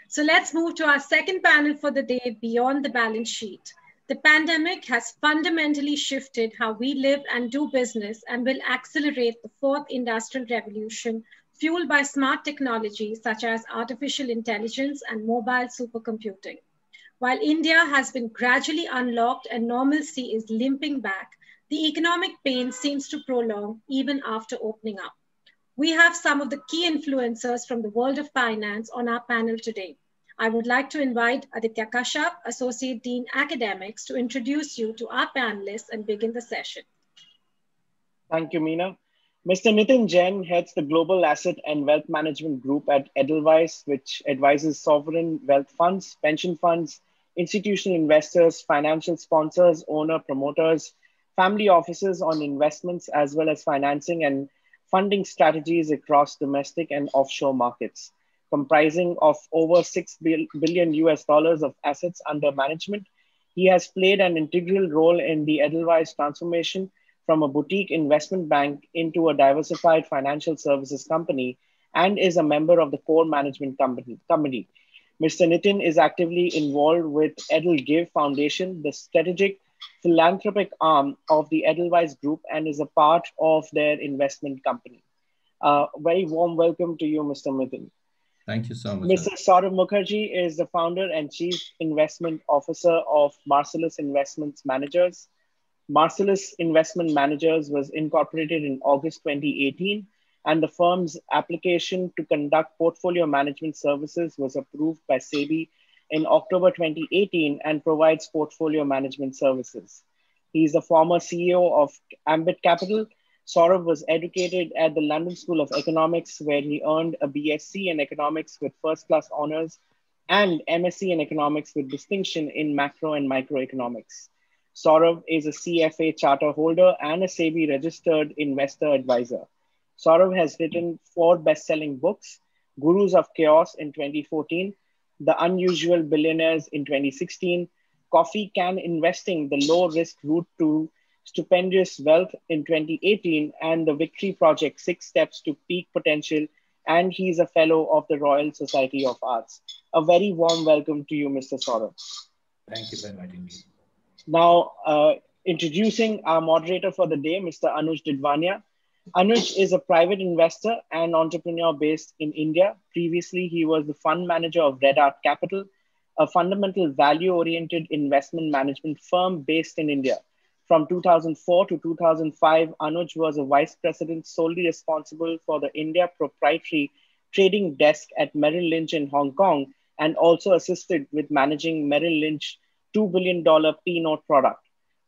So let's move to our second panel for the day, Beyond the Balance Sheet. The pandemic has fundamentally shifted how we live and do business and will accelerate the fourth industrial revolution fueled by smart technologies such as artificial intelligence and mobile supercomputing. While India has been gradually unlocked and normalcy is limping back, the economic pain seems to prolong even after opening up. We have some of the key influencers from the world of finance on our panel today. I would like to invite Aditya Kashyap, Associate Dean Academics, to introduce you to our panelists and begin the session. Thank you, Meena. Mr. Nitin Jain heads the Global Asset and Wealth Management Group at Edelweiss, which advises sovereign wealth funds, pension funds, institutional investors, financial sponsors, owner promoters, family offices on investments, as well as financing and funding strategies across domestic and offshore markets, comprising of over 6 billion US dollars of assets under management. He has played an integral role in the Edelweiss transformation from a boutique investment bank into a diversified financial services company and is a member of the core management committee. Mr. Nitin is actively involved with Edelgive Foundation, the strategic philanthropic arm of the Edelweiss Group, and is a part of their investment company. Very warm welcome to you, Mr. Nitin. Thank you so much. Mr. Saurav Mukherjee is the founder and chief investment officer of Marcellus Investments Managers. Marcellus Investment Managers was incorporated in August 2018, and the firm's application to conduct portfolio management services was approved by SEBI in October 2018 and provides portfolio management services. He is the former CEO of Ambit Capital. Saurav was educated at the London School of Economics, where he earned a BSc in Economics with first-class honors and MSc in Economics with distinction in macro and microeconomics. Saurav is a CFA charter holder and a SEBI registered investor advisor. Saurav has written 4 best-selling books: Gurus of Chaos in 2014, The Unusual Billionaires in 2016, Coffee Can Investing, The Low-Risk Route to Stupendous Wealth in 2018, and The Victory Project, 6 Steps to Peak Potential, and he's a fellow of the Royal Society of Arts. A very warm welcome to you, Mr. Saurav. Thank you for inviting me. Now, introducing our moderator for the day, Mr. Anuj Didwania. Anuj is a private investor and entrepreneur based in India. Previously, he was the fund manager of Red Art Capital, a fundamental value-oriented investment management firm based in India. From 2004 to 2005, Anuj was a vice president solely responsible for the India proprietary trading desk at Merrill Lynch in Hong Kong, and also assisted with managing Merrill Lynch $2 billion P-note product.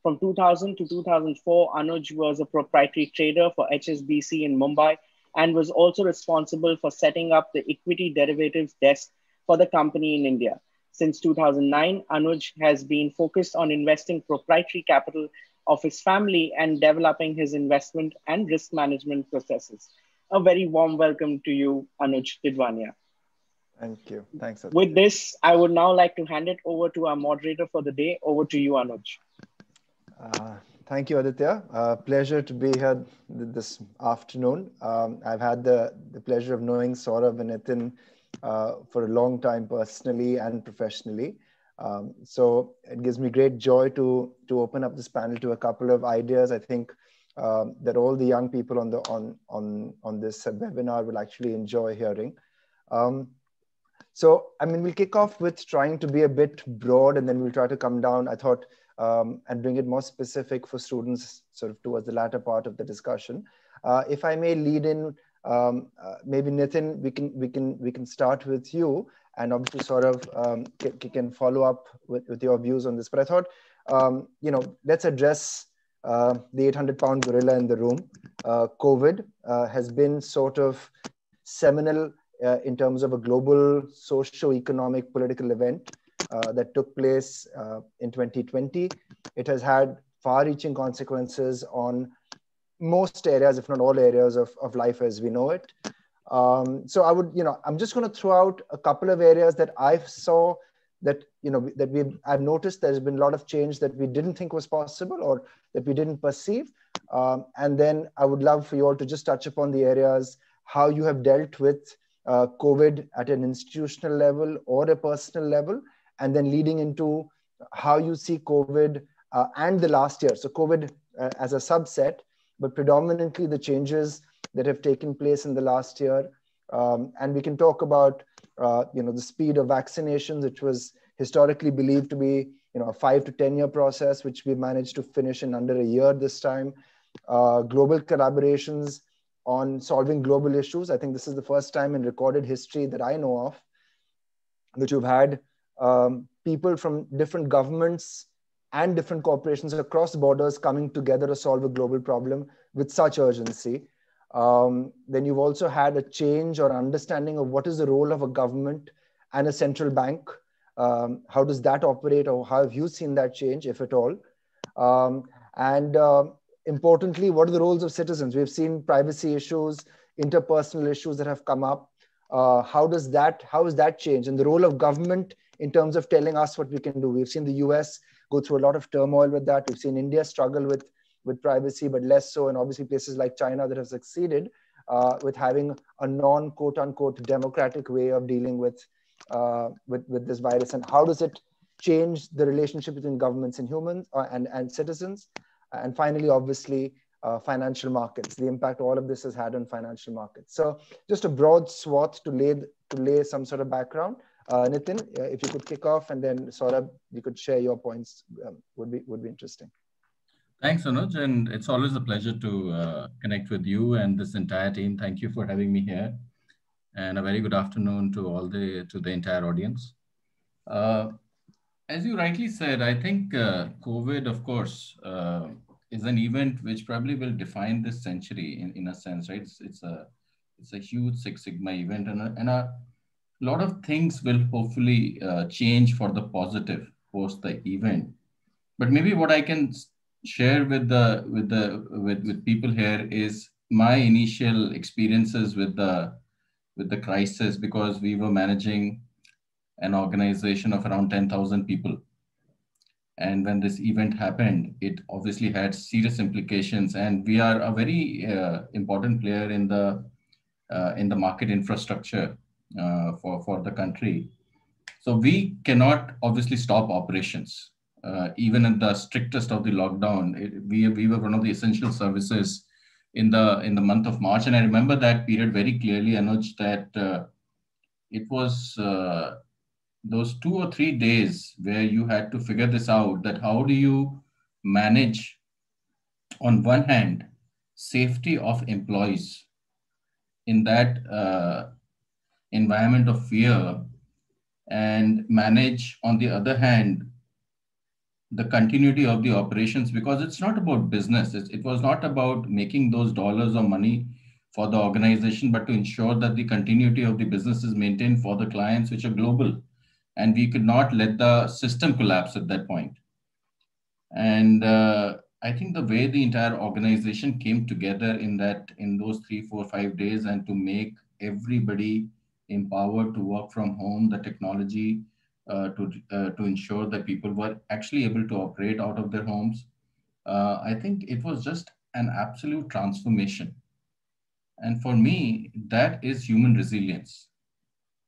From 2000 to 2004, Anuj was a proprietary trader for HSBC in Mumbai and was also responsible for setting up the equity derivatives desk for the company in India. Since 2009, Anuj has been focused on investing proprietary capital of his family and developing his investment and risk management processes. A very warm welcome to you, Anuj Didwania. Thank you. Thanks. Aditya. With this, I would now like to hand it over to our moderator for the day. Over to you, Anuj. Thank you, Aditya. Pleasure to be here this afternoon. I've had the pleasure of knowing Saurav and Nitin for a long time personally and professionally. So it gives me great joy to open up this panel to a couple of ideas. I think that all the young people on this webinar will actually enjoy hearing. So, I mean, we'll kick off with trying to be a bit broad, and then we'll try to come down, I thought, and bring it more specific for students sort of towards the latter part of the discussion. If I may lead in, maybe Nitin, we can start with you, and obviously sort of can follow up with your views on this. But I thought, you know, let's address the 800-pound gorilla in the room. COVID has been sort of seminal in terms of a global socio-economic political event that took place in 2020. It has had far-reaching consequences on most areas, if not all areas of life as we know it. So I would, you know, I'm just going to throw out a couple of areas that I saw that, you know, I've noticed there's been a lot of change that we didn't think was possible or that we didn't perceive. And then I would love for you all to just touch upon the areas, how you have dealt with COVID at an institutional level or a personal level, and then leading into how you see COVID and the last year. So COVID as a subset, but predominantly the changes that have taken place in the last year. And we can talk about the speed of vaccinations, which was historically believed to be a 5 to 10 year process, which we managed to finish in under a year this time. Global collaborations on solving global issues. I think this is the first time in recorded history that I know of that you've had people from different governments and different corporations across borders coming together to solve a global problem with such urgency. Then you've also had a change or understanding of what is the role of a government and a central bank. How does that operate, or how have you seen that change, if at all? Importantly, what are the roles of citizens? We've seen privacy issues, interpersonal issues that have come up. How has that changed? And the role of government in terms of telling us what we can do. We've seen the US go through a lot of turmoil with that. We've seen India struggle with privacy, but less so. And obviously places like China that have succeeded with having a non-quote unquote democratic way of dealing with this virus. And how does it change the relationship between governments and humans and citizens? And finally, obviously, financial markets, the impact all of this has had on financial markets. So just a broad swath to lay some sort of background. Nitin, if you could kick off, and then Saurabh, you could share your points, would be interesting. Thanks, Anuj, and it's always a pleasure to connect with you and this entire team. Thank you for having me here, and a very good afternoon to the entire audience. As you rightly said, I think COVID, of course, is an event which probably will define this century in a sense, right? It's a huge Six Sigma event, and a lot of things will hopefully change for the positive post the event. But maybe what I can share with people here is my initial experiences with the crisis, because we were managing an organization of around 10,000 people. And when this event happened, it obviously had serious implications. And we are a very important player in the market infrastructure for the country. So we cannot obviously stop operations. Even in the strictest of the lockdown, we were one of the essential services in the month of March. And I remember that period very clearly, Anuj, that it was those 2 or 3 days where you had to figure this out, that how do you manage, on one hand, safety of employees in that environment of fear, and manage, on the other hand, the continuity of the operations, because it's not about business. It was not about making those dollars or money for the organization, but to ensure that the continuity of the business is maintained for the clients, which are global. And we could not let the system collapse at that point. And I think the way the entire organization came together in those 3, 4, 5 days, and to make everybody empowered to work from home, the technology to ensure that people were actually able to operate out of their homes. I think it was just an absolute transformation. And for me, that is human resilience.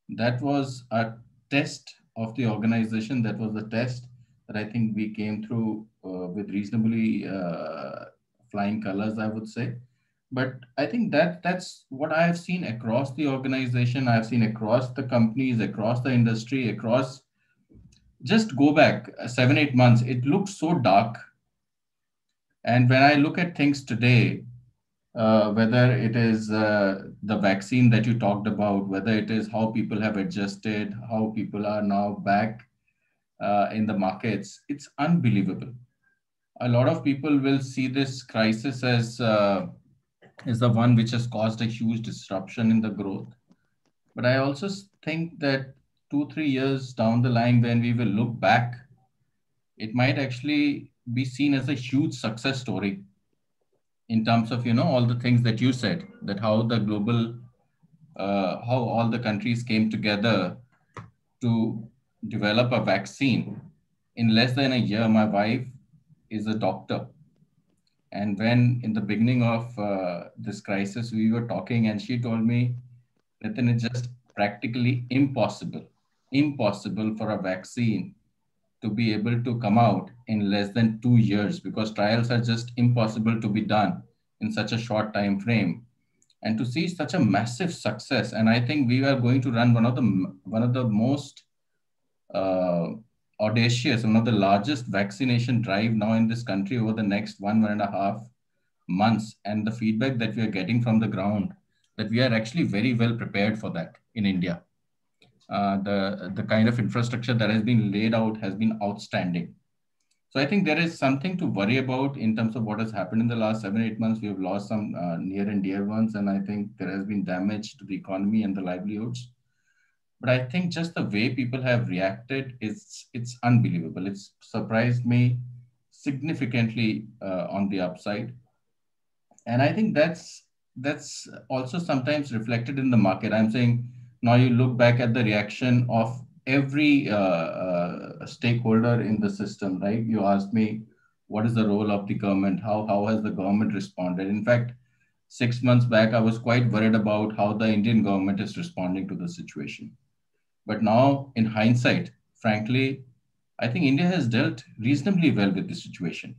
That was a test of the organization. That was the test that I think we came through with reasonably flying colors, I would say. But I think that's what I have seen across the organization. I've seen across the companies, across the industry, across. Just go back 7, 8 months, it looked so dark. And when I look at things today, whether it is the vaccine that you talked about, whether it is how people have adjusted, how people are now back in the markets, it's unbelievable. A lot of people will see this crisis as the one which has caused a huge disruption in the growth. But I also think that 2, 3 years down the line, when we will look back, it might actually be seen as a huge success story in terms of, all the things that you said, that how the global, how all the countries came together to develop a vaccine. In less than a year, my wife is a doctor. And when in the beginning of this crisis, we were talking, and she told me, Nitin, it's just practically impossible for a vaccine to be able to come out in less than 2 years, because trials are just impossible to be done in such a short time frame. And to see such a massive success, and I think we are going to run one of the most uh, audacious, one of the largest vaccination drive now in this country over the next 1.5 months, and the feedback that we are getting from the ground, that we are actually very well prepared for that in India. The kind of infrastructure that has been laid out has been outstanding. So I think there is something to worry about in terms of what has happened in the last 7-8 months. We have lost some near and dear ones, and I think there has been damage to the economy and the livelihoods. But I think just the way people have reacted it's unbelievable. It's surprised me significantly on the upside, and I think that's also sometimes reflected in the market. I'm saying now you look back at the reaction of every stakeholder in the system, right? You asked me, what is the role of the government? How has the government responded? In fact, 6 months back, I was quite worried about how the Indian government is responding to the situation. But now, in hindsight, frankly, I think India has dealt reasonably well with the situation.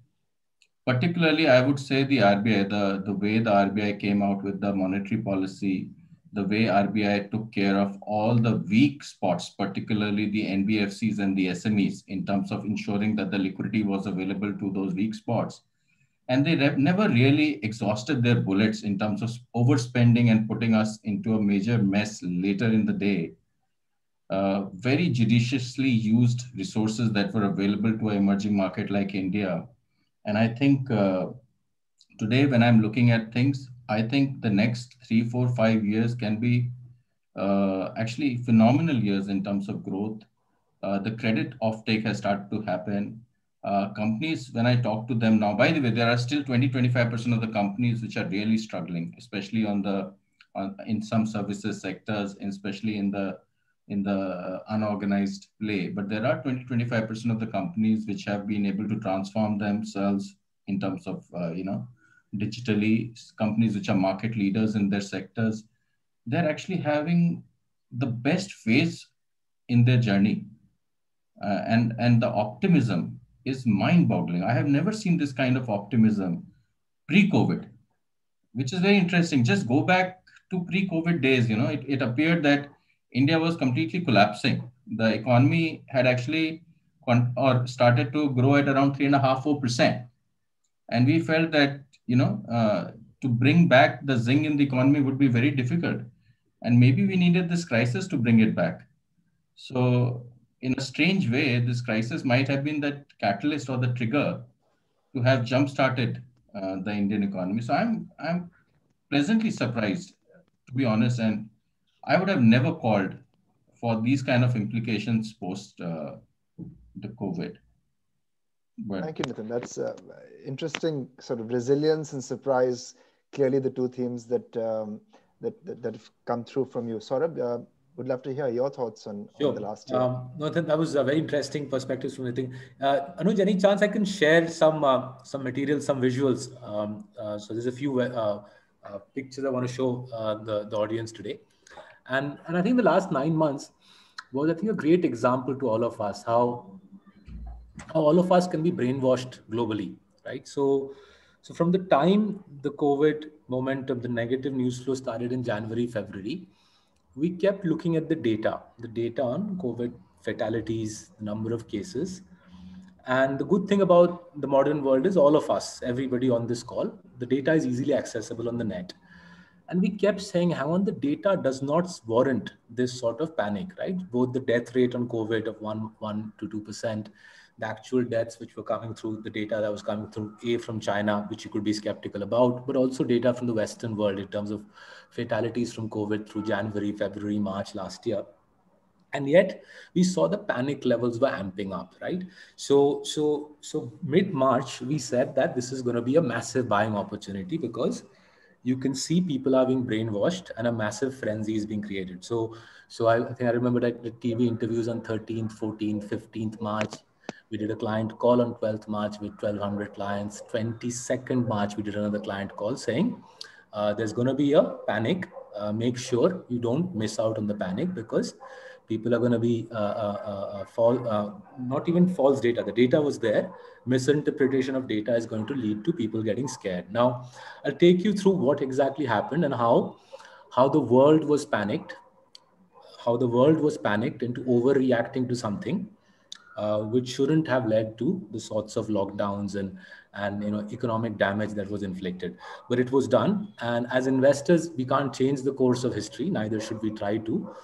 Particularly, I would say the RBI, the way the RBI came out with the monetary policy, the way RBI took care of all the weak spots, particularly the NBFCs and the SMEs, in terms of ensuring that the liquidity was available to those weak spots. And they never really exhausted their bullets in terms of overspending and putting us into a major mess later in the day. Very judiciously used resources that were available to an emerging market like India. And I think today, when I'm looking at things, I think the next 3, 4, 5 years can be actually phenomenal years in terms of growth. The credit offtake has started to happen. Companies, when I talk to them now, by the way, there are still 20-25% of the companies which are really struggling, especially in some services sectors, especially in the unorganized play. But there are 20-25% of the companies which have been able to transform themselves in terms of, digitally, companies which are market leaders in their sectors. They're actually having the best phase in their journey. And the optimism is mind-boggling. I have never seen this kind of optimism pre-COVID, which is very interesting. Just go back to pre-COVID days, it appeared that India was completely collapsing. The economy had actually started to grow at around 3.5-4%. And we felt that, to bring back the zing in the economy would be very difficult. And maybe we needed this crisis to bring it back. So in a strange way, this crisis might have been that catalyst or the trigger to have jump-started the Indian economy. So I'm pleasantly surprised, to be honest, and I would have never called for these kind of implications post the COVID. But thank you, Nitin. That's interesting sort of resilience and surprise. Clearly, the two themes that have come through from you. Saurabh, would love to hear your thoughts on the last year. No, that was a very interesting perspective from Nitin. Anuj, any chance I can share some material, some visuals? So there's a few pictures I want to show the audience today. And I think the last 9 months was, I think, a great example to all of us, how all of us can be brainwashed globally, right? So from the time the COVID momentum, the negative news flow started in January, February, we kept looking at the data on COVID fatalities, the number of cases. And the good thing about the modern world is all of us, everybody on this call, the data is easily accessible on the net. And we kept saying, hang on, the data does not warrant this sort of panic, right? Both the death rate on COVID of 1 to 2%, the actual deaths which were coming through, the data that was coming through from China, which you could be skeptical about, but also data from the Western world in terms of fatalities from COVID through January, February, March last year. And yet we saw the panic levels were amping up, right? So mid-March, we said that this is going to be a massive buying opportunity because you can see people are being brainwashed and a massive frenzy is being created. So I think I remember that the TV interviews on 13th, 14th, 15th March. We did a client call on 12th March with 1,200 clients. 22nd March, we did another client call saying there's going to be a panic make sure you don't miss out on the panic, because people are going to be not even false data. The data was there. Misinterpretation of data is going to lead to people getting scared. Now, I'll take you through what exactly happened and how the world was panicked, into overreacting to something which shouldn't have led to the sorts of lockdowns and economic damage that was inflicted. But it was done, and as investors, we can't change the course of history. Neither should we try to.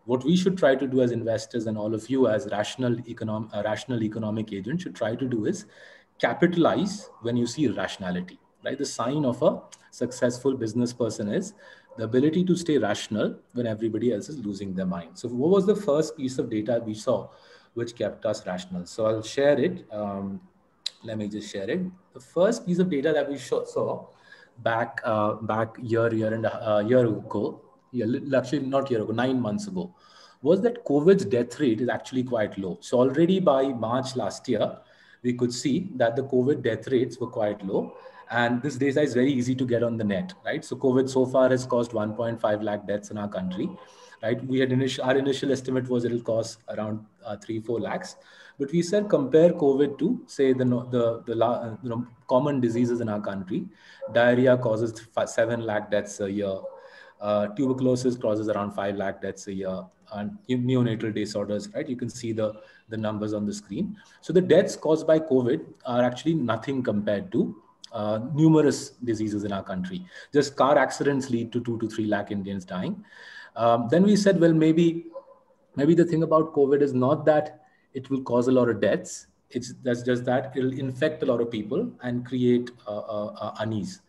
What we should try to do as investors, and all of you as rational economic agents should try to do, is capitalize when you see irrationality. Right? The sign of a successful business person is the ability to stay rational when everybody else is losing their mind. So what was the first piece of data we saw which kept us rational? So I'll share it. Let me just share it. The first piece of data that we saw back year ago, actually not year ago, 9 months ago, was that COVID's death rate is actually quite low. So already by March last year, we could see that the COVID death rates were quite low. And this data is very easy to get on the net, right? So COVID so far has caused 1.5 lakh deaths in our country, right? We had our initial estimate was it'll cost around 3-4 lakhs. But we said compare COVID to, say, the common diseases in our country. Diarrhea causes 7 lakh deaths a year. Tuberculosis causes around 5 lakh deaths a year. And neonatal disorders, right? You can see the numbers on the screen. So the deaths caused by COVID are actually nothing compared to numerous diseases in our country. Just car accidents lead to 2 to 3 lakh Indians dying. Then we said, well, maybe the thing about COVID is not that it will cause a lot of deaths. That's just that it'll infect a lot of people and create unease,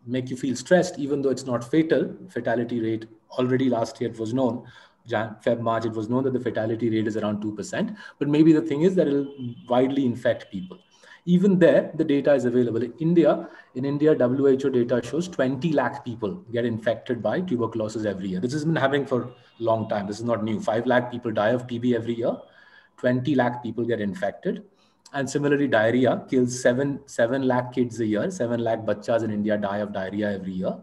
make you feel stressed, even though it's not fatal. Fatality rate already last year, it was known, March, it was known that the fatality rate is around 2%. But maybe the thing is that it'll widely infect people. Even there, the data is available. In India, WHO data shows 20 lakh people get infected by tuberculosis every year. This has been happening for a long time. This is not new. 5 lakh people die of TB every year. 20 lakh people get infected. And similarly, diarrhea kills 7 lakh kids a year. 7 lakh bachas in India die of diarrhea every year.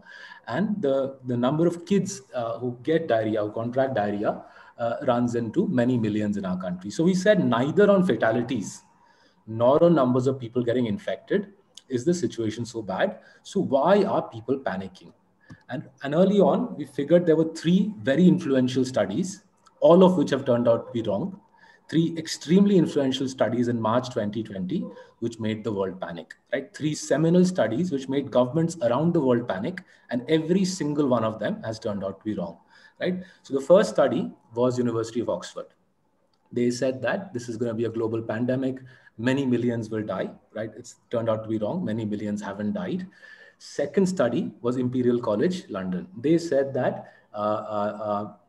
And the number of kids who get diarrhea, who contract diarrhea, runs into many millions in our country. So we said neither on fatalities nor on numbers of people getting infected is the situation so bad. So why are people panicking? And early on, we figured there were 3 very influential studies, all of which have turned out to be wrong. 3 extremely influential studies in March 2020, which made the world panic, right? 3 seminal studies which made governments around the world panic, and every single one of them has turned out to be wrong, right? So the first study was University of Oxford. They said that this is going to be a global pandemic. Many millions will die, right? It's turned out to be wrong. Many millions haven't died. Second study was Imperial College London. They said that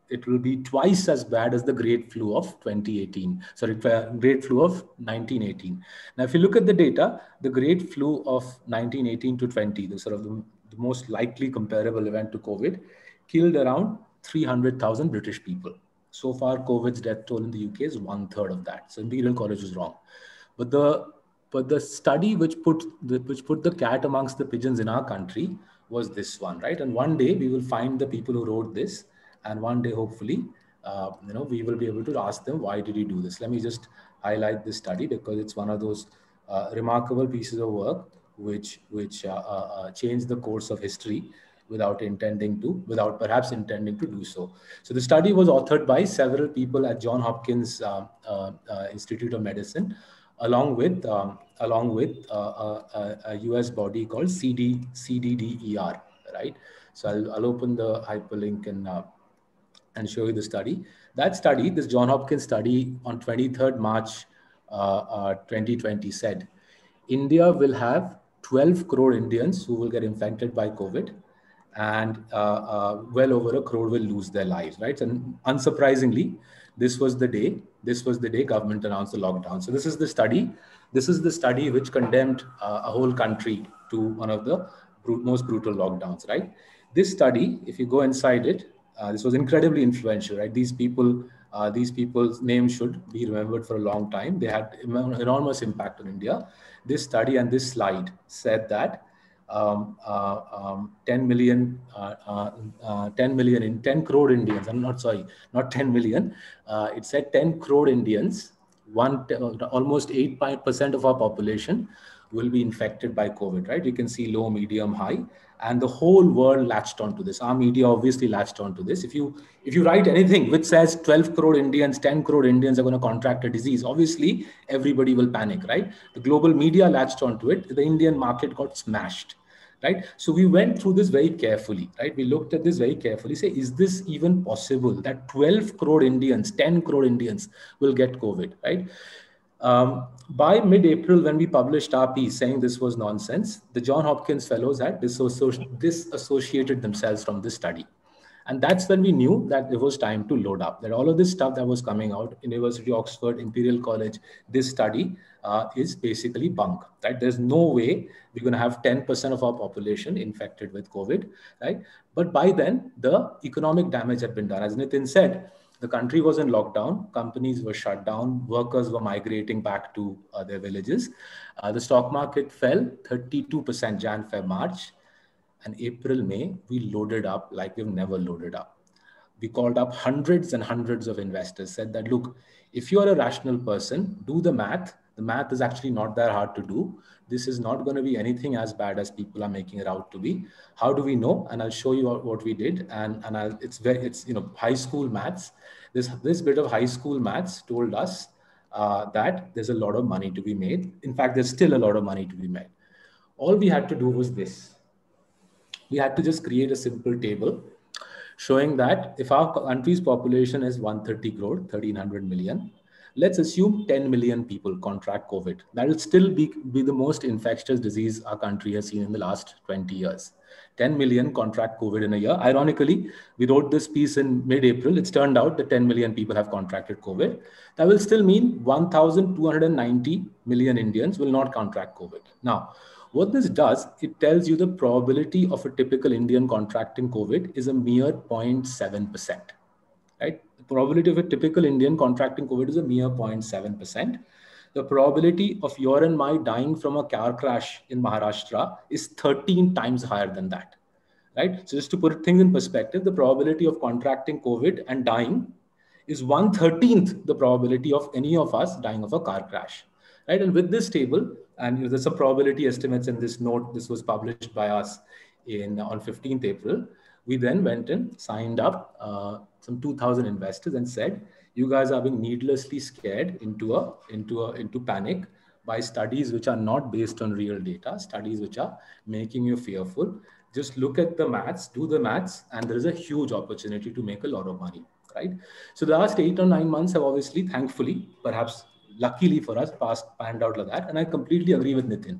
it will be twice as bad as the Great Flu of 2018. Sorry, Great Flu of 1918. Now, if you look at the data, the Great Flu of 1918 to 20, the sort of the most likely comparable event to COVID, killed around 300,000 British people. So far, COVID's death toll in the UK is 1/3 of that. So Imperial College was wrong. But the study which put the cat amongst the pigeons in our country was this one, right? And one day we will find the people who wrote this, and one day hopefully, we will be able to ask them, why did you do this? Let me just highlight this study because it's one of those remarkable pieces of work which changed the course of history without perhaps intending to do so. So the study was authored by several people at Johns Hopkins Institute of Medicine, along with a US body called CDDER, right? So I'll open the hyperlink and show you the study. That study, this Johns Hopkins study on 23rd March 2020 said, India will have 12 crore Indians who will get infected by COVID, and well over 1 crore will lose their lives, right? And unsurprisingly, this was the day government announced the lockdown. So this is the study which condemned a whole country to one of the most brutal lockdowns, right? This study, if you go inside it, this was incredibly influential, right? These people's names should be remembered for a long time. They had enormous impact on India. This study and this slide said that 10 million, 10 crore Indians. I'm not sorry, not 10 million. It said 10 crore Indians, almost 8% of our population will be infected by COVID, right? You can see low, medium, high, and the whole world latched onto this. Our media obviously latched onto this. If you write anything which says 12 crore Indians, 10 crore Indians are going to contract a disease, obviously everybody will panic, right? The global media latched onto it. The Indian market got smashed, right? So we went through this very carefully, right? We looked at this very carefully, say, is this even possible that 12 crore Indians, 10 crore Indians will get COVID, right? By mid-April, when we published our piece saying this was nonsense, the Johns Hopkins fellows had disassociated themselves from this study. And that's when we knew that it was time to load up, that all of this stuff that was coming out, University of Oxford, Imperial College, this study is basically bunk, right? There's no way we're going to have 10% of our population infected with COVID, right? But by then, the economic damage had been done. As Nitin said, the country was in lockdown, companies were shut down, workers were migrating back to their villages. The stock market fell 32% Jan, Feb, March. And April, May, we loaded up like we've never loaded up. We called up hundreds and hundreds of investors, said that, look, if you're a rational person, do the math. The math is actually not that hard to do. This is not going to be anything as bad as people are making it out to be. How do we know? And I'll show you what we did. And it's high school maths. This bit of high school maths told us that there's a lot of money to be made. In fact, there's still a lot of money to be made. All we had to do was this. We had to just create a simple table showing that if our country's population is 130 crore, 1300 million, let's assume 10 million people contract COVID. That will still be the most infectious disease our country has seen in the last 20 years. 10 million contract COVID in a year. Ironically, we wrote this piece in mid-April. It's turned out that 10 million people have contracted COVID. That will still mean 1,290 million Indians will not contract COVID. Now, what this does, it tells you the probability of a typical Indian contracting COVID is a mere 0.7%, right? The probability of a typical Indian contracting COVID is a mere 0.7%. The probability of your and my dying from a car crash in Maharashtra is 13 times higher than that, right? So just to put things in perspective, the probability of contracting COVID and dying is 1/13 the probability of any of us dying of a car crash, right? And with this table, and there's some probability estimates in this note, this was published by us on 15th April. We then went and signed up some 2,000 investors and said, you guys are being needlessly scared into panic by studies which are not based on real data, studies which are making you fearful. Just look at the maths, do the maths, and there is a huge opportunity to make a lot of money, right? So the last 8 or 9 months have obviously, thankfully, perhaps luckily for us, panned out like that. And I completely agree with Nitin.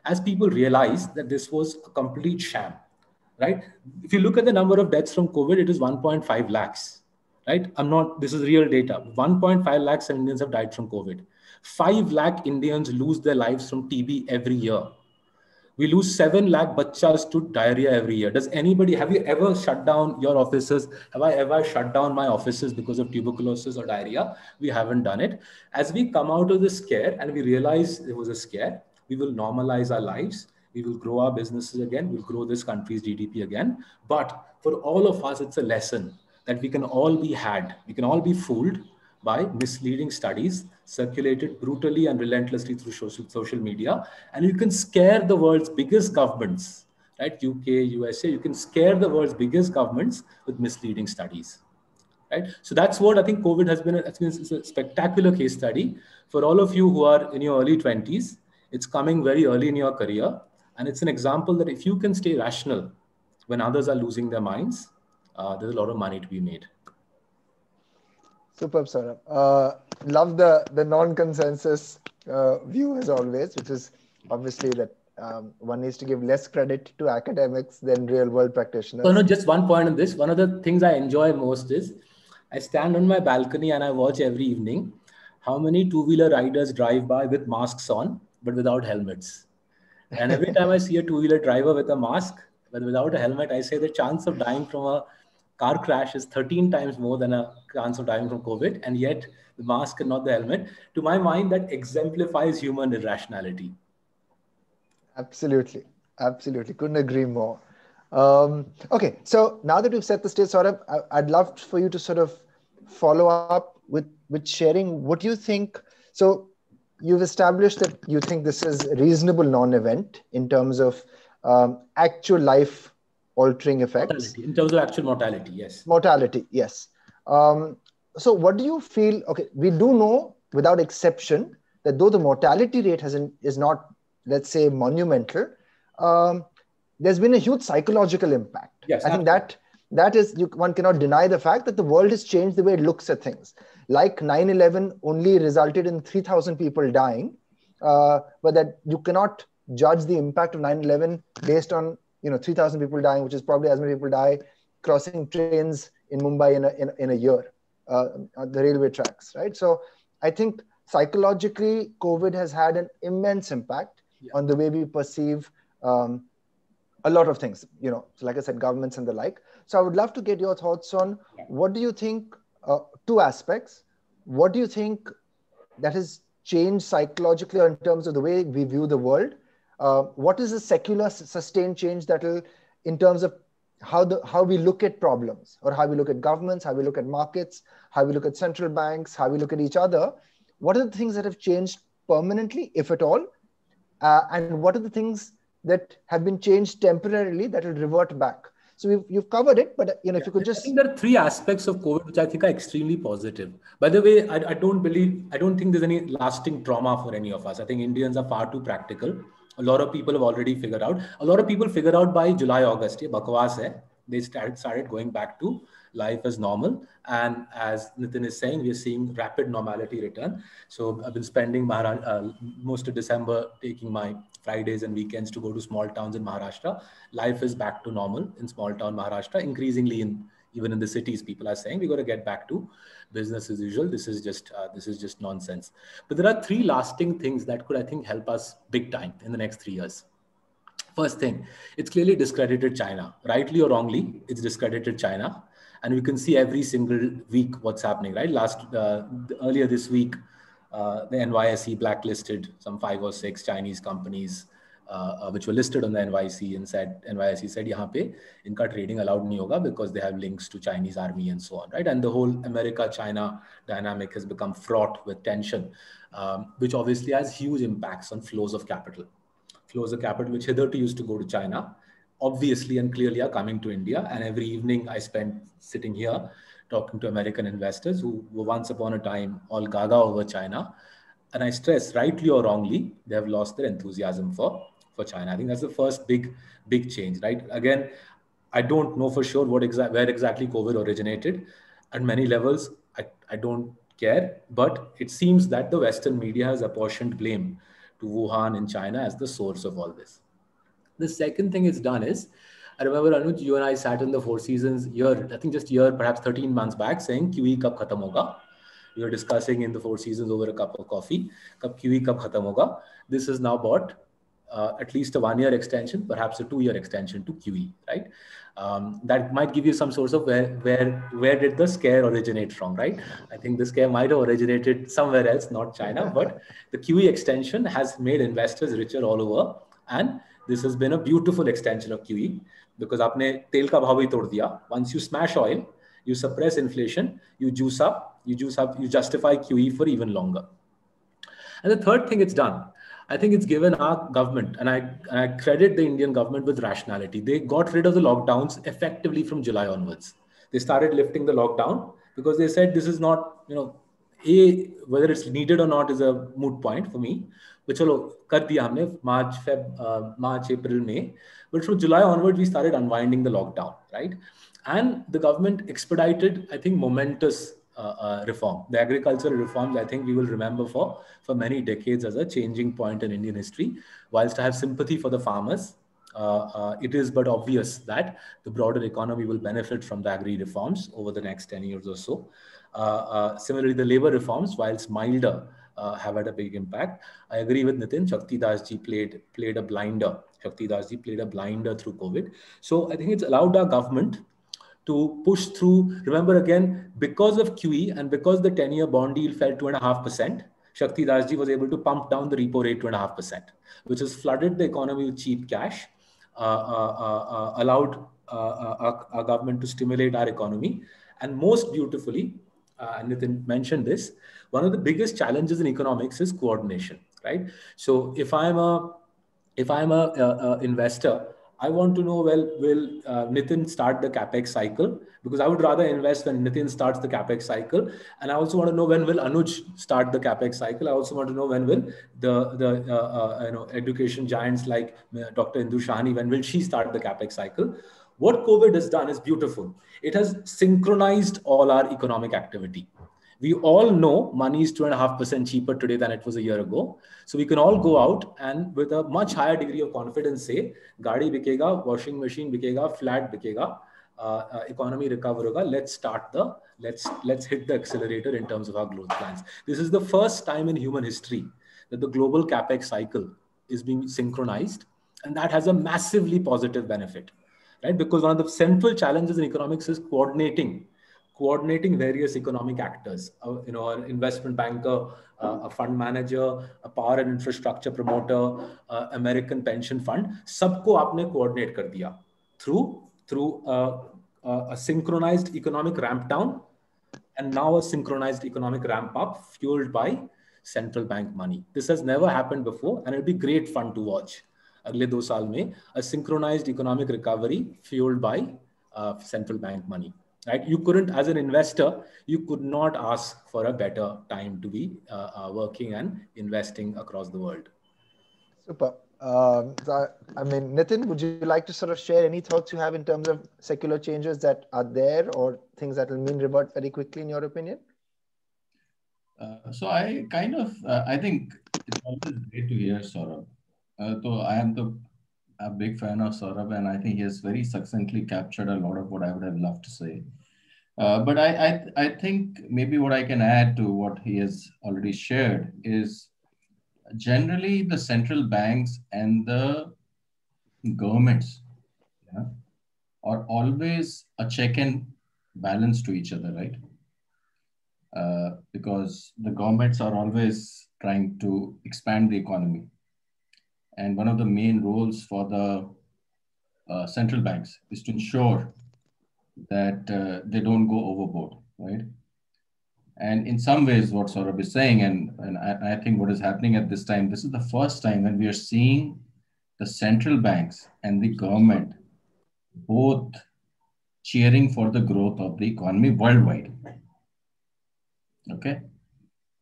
As people realize that this was a complete sham, right? If you look at the number of deaths from COVID, it is 1.5 lakhs, right? This is real data. 1.5 lakhs Indians have died from COVID. 5 lakh Indians lose their lives from TB every year. We lose 7 lakh bachas to diarrhea every year. Have you ever shut down your offices? Have I ever shut down my offices because of tuberculosis or diarrhea? We haven't done it. As we come out of the scare and we realize it was a scare, we will normalize our lives. We will grow our businesses again. We'll grow this country's GDP again. But for all of us, it's a lesson that we can all be fooled by misleading studies circulated brutally and relentlessly through social media. And you can scare the world's biggest governments, right? UK, USA, you can scare the world's biggest governments with misleading studies, right? So that's what I think COVID has been. It's a spectacular case study. For all of you who are in your early 20s, it's coming very early in your career. And it's an example that if you can stay rational when others are losing their minds, there's a lot of money to be made. Superb, Saurabh. Love the non-consensus view as always, which is obviously that one needs to give less credit to academics than real-world practitioners. So, no, just one point on this. One of the things I enjoy most is I stand on my balcony and I watch every evening how many two-wheeler riders drive by with masks on, but without helmets. And every time I see a two-wheeler driver with a mask, but without a helmet, I say the chance of dying from a car crash is 13 times more than a chance of dying from COVID, and yet the mask and not the helmet. To my mind, that exemplifies human irrationality. Absolutely. Absolutely. Couldn't agree more. Okay. So now that we've set the stage, Saurabh, I'd love for you to sort of follow up with sharing what you think. So you've established that you think this is a reasonable non-event in terms of actual life altering effects. Mortality. In terms of actual mortality, yes. Mortality, yes. So what do you feel? Okay, we do know without exception that though the mortality rate is not, let's say, monumental, there's been a huge psychological impact. Yes, I think that is, one cannot deny the fact that the world has changed the way it looks at things. Like 9/11 only resulted in 3,000 people dying, but that you cannot judge the impact of 9/11 based on 3,000 people dying, which is probably as many people die crossing trains in Mumbai in a year, on the railway tracks, right? So I think psychologically, COVID has had an immense impact on the way we perceive a lot of things, so like I said, governments and the like. So I would love to get your thoughts on what do you think, two aspects. What do you think that has changed psychologically in terms of the way we view the world? What is the secular sustained change that will, in terms of how we look at problems, or how we look at governments, how we look at markets, how we look at central banks, how we look at each other? What are the things that have changed permanently, if at all? And what are the things that have been changed temporarily that will revert back? So you've covered it, but if you could just... I think there are three aspects of COVID which I think are extremely positive. By the way, I don't think there's any lasting trauma for any of us. I think Indians are far too practical. A lot of people have already figured out. A lot of people figured out by July, August. Bakwas hai. They started going back to life as normal. And as Nitin is saying, we are seeing rapid normality return. So I've been spending most of December taking my Fridays and weekends to go to small towns in Maharashtra. Life is back to normal in small town Maharashtra. Increasingly, even in the cities, people are saying we're going to get back to business as usual. This is just nonsense. But there are three lasting things that could, I think, help us big time in the next 3 years. First thing, it's clearly discredited China. Rightly or wrongly, it's discredited China. And we can see every single week what's happening, right? Earlier this week, the NYSE blacklisted some 5 or 6 Chinese companies which were listed on the NYSE, and NYSE said, "Yahan pe inka trading allowed nahi hoga because they have links to Chinese army," and so on, right? And the whole America-China dynamic has become fraught with tension, which obviously has huge impacts on flows of capital. Flows of capital which hitherto used to go to China, obviously and clearly are coming to India. And every evening I spend sitting here talking to American investors who were once upon a time all gaga over China. And I stress, rightly or wrongly, they have lost their enthusiasm for China. I think that's the first big change, right? Again, I don't know for sure where exactly COVID originated. At many levels, I don't care, but it seems that the Western media has apportioned blame to Wuhan in China as the source of all this. The second thing it's done is, I remember, Anuj, you and I sat in the Four Seasons perhaps 13 months back, saying QE kab khatam hoga. We were discussing in the Four Seasons over a cup of coffee, QE kab khatam hoga. This has now bought at least a 1-year extension, perhaps a 2-year extension to QE, right? That might give you some source of where did the scare originate from, right? I think the scare might have originated somewhere else, not China, but the QE extension has made investors richer all over. And this has been a beautiful extension of QE because aapne tel ka bhav hi tod diya. Once you smash oil, you suppress inflation, you juice up, you justify QE for even longer. And the third thing it's done, I think it's given our government, and I credit the Indian government with rationality. They got rid of the lockdowns effectively from July onwards. They started lifting the lockdown because they said this is not, whether it's needed or not is a moot point for me. But chalo, kar diya humne March, April, May. But from July onward, we started unwinding the lockdown, right? And the government expedited, I think, momentous reform. The agricultural reforms, I think we will remember for many decades as a changing point in Indian history. Whilst I have sympathy for the farmers, it is but obvious that the broader economy will benefit from the agri reforms over the next 10 years or so. Similarly, the labor reforms, whilst milder, have had a big impact. I agree with Nitin. Shakti Das ji played a blinder. Shakti Das ji played a blinder through COVID. So I think it's allowed our government to push through. Remember again, because of QE and because the 10-year bond yield fell 2.5%, Shakti Das ji was able to pump down the repo rate 2.5%, which has flooded the economy with cheap cash. allowed our government to stimulate our economy. And most beautifully, and Nitin mentioned this, one of the biggest challenges in economics is coordination, right? So if I'm a investor, I want to know, well, will Nitin start the capex cycle? Because I would rather invest when Nitin starts the capex cycle, and I also want to know when will Anuj start the capex cycle. I also want to know when will the education giants like Dr. Indu Shahani, when will she start the capex cycle? What COVID has done is beautiful. It has synchronized all our economic activity. We all know money is 2.5% cheaper today than it was a year ago. So we can all go out and with a much higher degree of confidence say, gaadi bikega, washing machine bikega, flat bikega, economy recover hoga. Let's hit the accelerator in terms of our growth plans. This is the first time in human history that the global capex cycle is being synchronized, and that has a massively positive benefit, right? Because one of the central challenges in economics is coordinating various economic actors, an investment banker, a fund manager, a power and infrastructure promoter, American pension fund, सबको आपने coordinate कर दिया through a synchronized economic ramp down and now a synchronized economic ramp up fueled by central bank money. This has never happened before, and it'll be great fun to watch. अगले 2 साल में a synchronized economic recovery fueled by central bank money. Right? You couldn't, as an investor, you could not ask for a better time to be working and investing across the world. Super. I mean, Nitin, would you like to sort of share any thoughts you have in terms of secular changes that are there or things that will mean revert very quickly in your opinion? So I kind of, I think it's always great to hear Saurabh. So I am a big fan of Saurabh, and I think he has very succinctly captured a lot of what I would have loved to say. But I think maybe what I can add to what he has already shared is generally the central banks and the governments are always a check and balance to each other, right? Because the governments are always trying to expand the economy. And one of the main roles for the central banks is to ensure that they don't go overboard, right? And in some ways, what Saurabh is saying, and I think what is happening at this time, this is the first time when we are seeing the central banks and the government both cheering for the growth of the economy worldwide. Okay?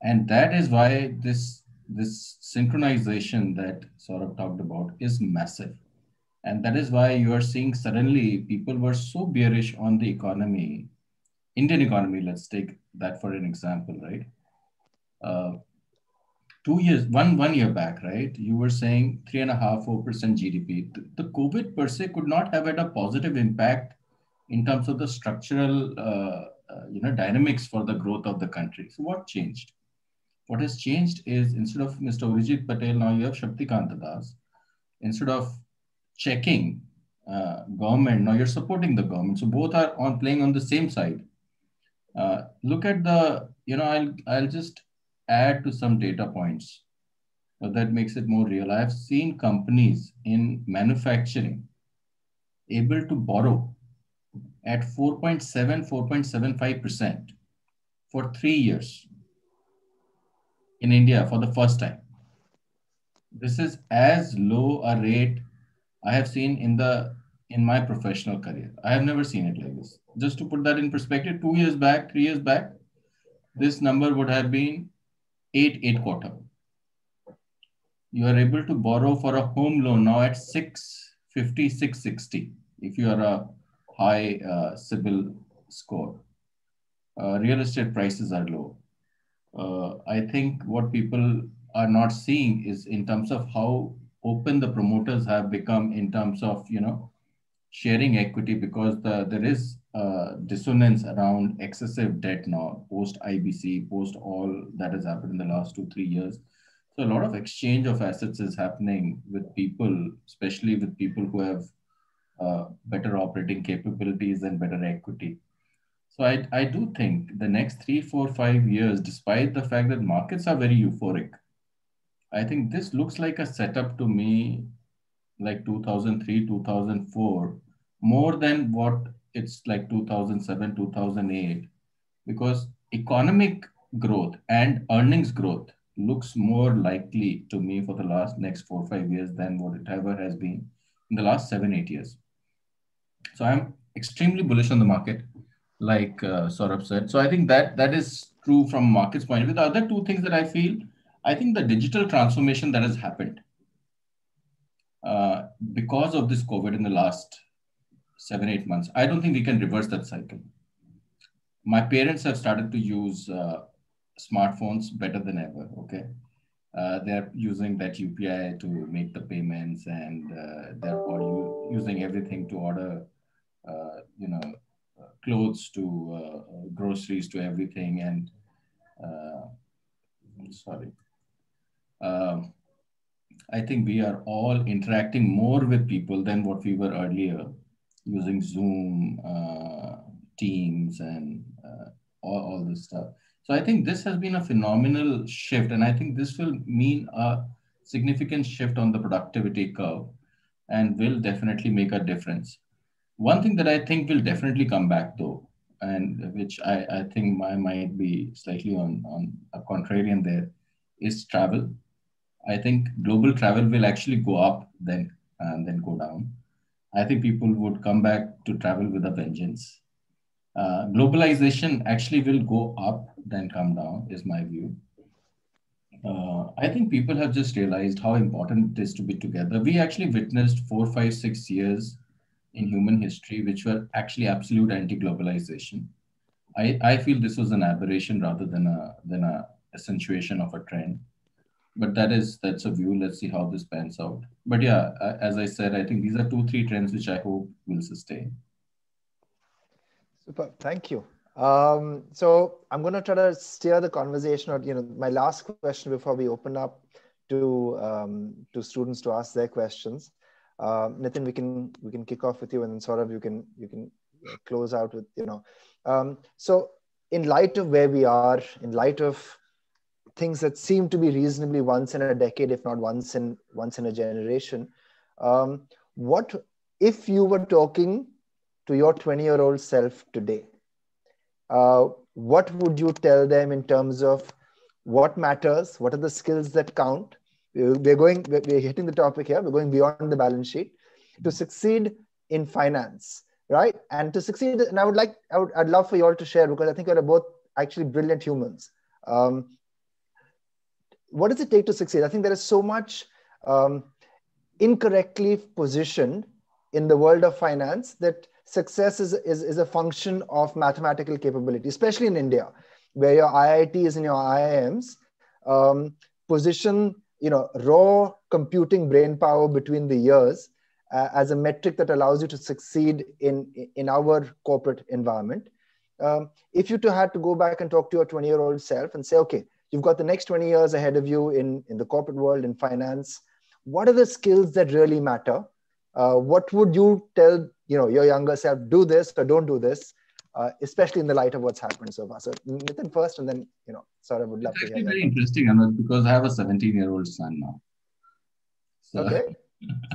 And that is why this synchronization that Saurabh talked about is massive. And that is why you are seeing suddenly people were so bearish on the economy, Indian economy, let's take that for an example, right? 2 years, one year back, right? You were saying 3.5%, 4% GDP. The COVID per se could not have had a positive impact in terms of the structural dynamics for the growth of the country. So what changed? What has changed is instead of Mr. Urijit Patel, now you have Shaktikanta Das. Instead of checking government, now you're supporting the government. So both are playing on the same side. Look at the, I'll just add to some data points that makes it more real. I've seen companies in manufacturing able to borrow at 4.75% for 3 years in India for the first time. This is as low a rate I have seen in my professional career. I have never seen it like this. Just to put that in perspective, 2 years back, 3 years back, this number would have been 8.25. You are able to borrow for a home loan now at 650, 660 if you are a high CIBIL score. Real estate prices are low. I think what people are not seeing is in terms of how open the promoters have become in terms of, sharing equity, because there is dissonance around excessive debt now, post IBC, post all that has happened in the last 2-3 years. So a lot of exchange of assets is happening with people, especially with people who have better operating capabilities and better equity. So I do think the next 3, 4, 5 years, despite the fact that markets are very euphoric, I think this looks like a setup to me like 2003, 2004, more than what it's like 2007, 2008, because economic growth and earnings growth looks more likely to me for the next 4 or 5 years than what it ever has been in the last 7 or 8 years. So I'm extremely bullish on the market, like Saurabh said. So I think that is true from market's point of view. The other two things that I feel, I think the digital transformation that has happened because of this COVID in the last 7 or 8 months, I don't think we can reverse that cycle. My parents have started to use smartphones better than ever. Okay. They're using that UPI to make the payments, and they're all using everything to order, clothes to groceries to everything. And sorry. I think we are all interacting more with people than what we were earlier, using Zoom, Teams, and all this stuff. So I think this has been a phenomenal shift, and I think this will mean a significant shift on the productivity curve and will definitely make a difference. One thing that I think will definitely come back though, and which I think I might be slightly on a contrarian there, is travel. I think global travel will actually go up then and then go down. I think people would come back to travel with a vengeance. Globalization actually will go up then come down, is my view. I think people have just realized how important it is to be together. We actually witnessed 4, 5, 6 years in human history which were actually absolute anti-globalization. I feel this was an aberration rather than a accentuation of a trend. But that's a view. Let's see how this pans out. But yeah, as I said, I think these are 2, 3 trends which I hope will sustain. Super, thank you. So I'm going to try to steer the conversation, or my last question before we open up to students to ask their questions. Nitin, we can kick off with you, and then Saurabh, you can close out with So in light of where we are, in light of things that seem to be reasonably once in a decade, if not once in a generation, what if you were talking to your 20-year-old self today? What would you tell them in terms of what matters? What are the skills that count? We're hitting the topic here. We're going beyond the balance sheet to succeed in finance, right? And to succeed, and I'd love for you all to share, because I think you're both actually brilliant humans. What does it take to succeed? I think there is so much incorrectly positioned in the world of finance that success is a function of mathematical capability, especially in India, where your IITs and your IIMs position raw computing brain power between the years as a metric that allows you to succeed in our corporate environment. If you had to go back and talk to your 20-year-old self and say, okay, you've got the next 20 years ahead of you in the corporate world, in finance, what are the skills that really matter? What would you tell your younger self? Do this or don't do this, especially in the light of what's happened so far. So Nitin first, and then Saurabh would love to hear. It's actually very interesting, Anuj, because I have a 17-year-old son now. So, okay,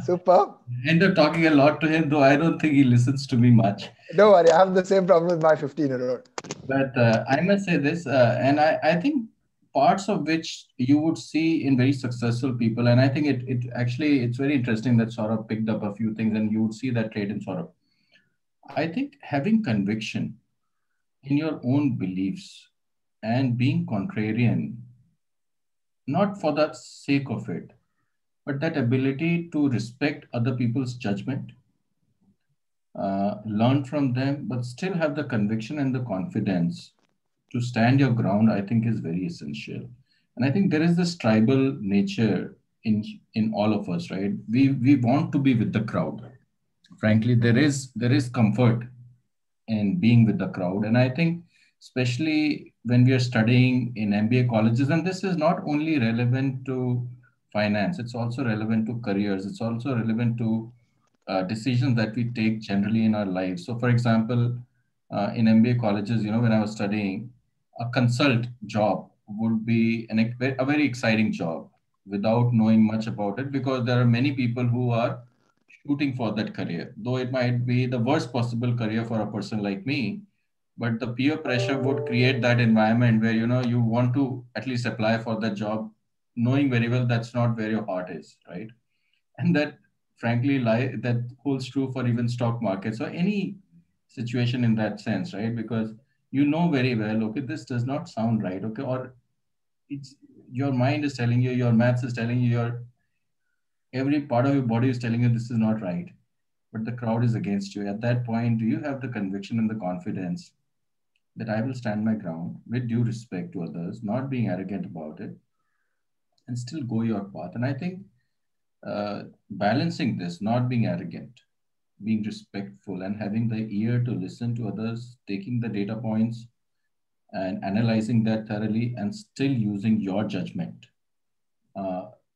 super. I end up talking a lot to him, though I don't think he listens to me much. Don't worry, I have the same problem with my 15-year-old. But I must say this, and I think parts of which you would see in very successful people. And I think it's very interesting that Saurabh picked up a few things, and you would see that trait in Saurabh. I think having conviction in your own beliefs and being contrarian, not for the sake of it, but that ability to respect other people's judgment, learn from them, but still have the conviction and the confidence to stand your ground, I think is very essential. And I think there is this tribal nature in all of us, right? We want to be with the crowd. Frankly, there is comfort in being with the crowd. And I think especially when we are studying in MBA colleges, and this is not only relevant to finance, it's also relevant to careers. It's also relevant to decisions that we take generally in our lives. So for example, in MBA colleges, when I was studying, a consult job would be a very exciting job without knowing much about it, because there are many people who are shooting for that career, though it might be the worst possible career for a person like me. But the peer pressure would create that environment where, you know, you want to at least apply for the job, knowing very well that's not where your heart is, right? And that, frankly, that holds true for even stock markets or any situation in that sense, right? Because you know very well, okay, this does not sound right, okay, or it's your mind is telling you, your maths is telling you, your every part of your body is telling you this is not right, but the crowd is against you. At that point, do you have the conviction and the confidence that I will stand my ground with due respect to others, not being arrogant about it, and still go your path? And I think balancing this, not being arrogant, being respectful, and having the ear to listen to others, taking the data points and analyzing that thoroughly, and still using your judgment.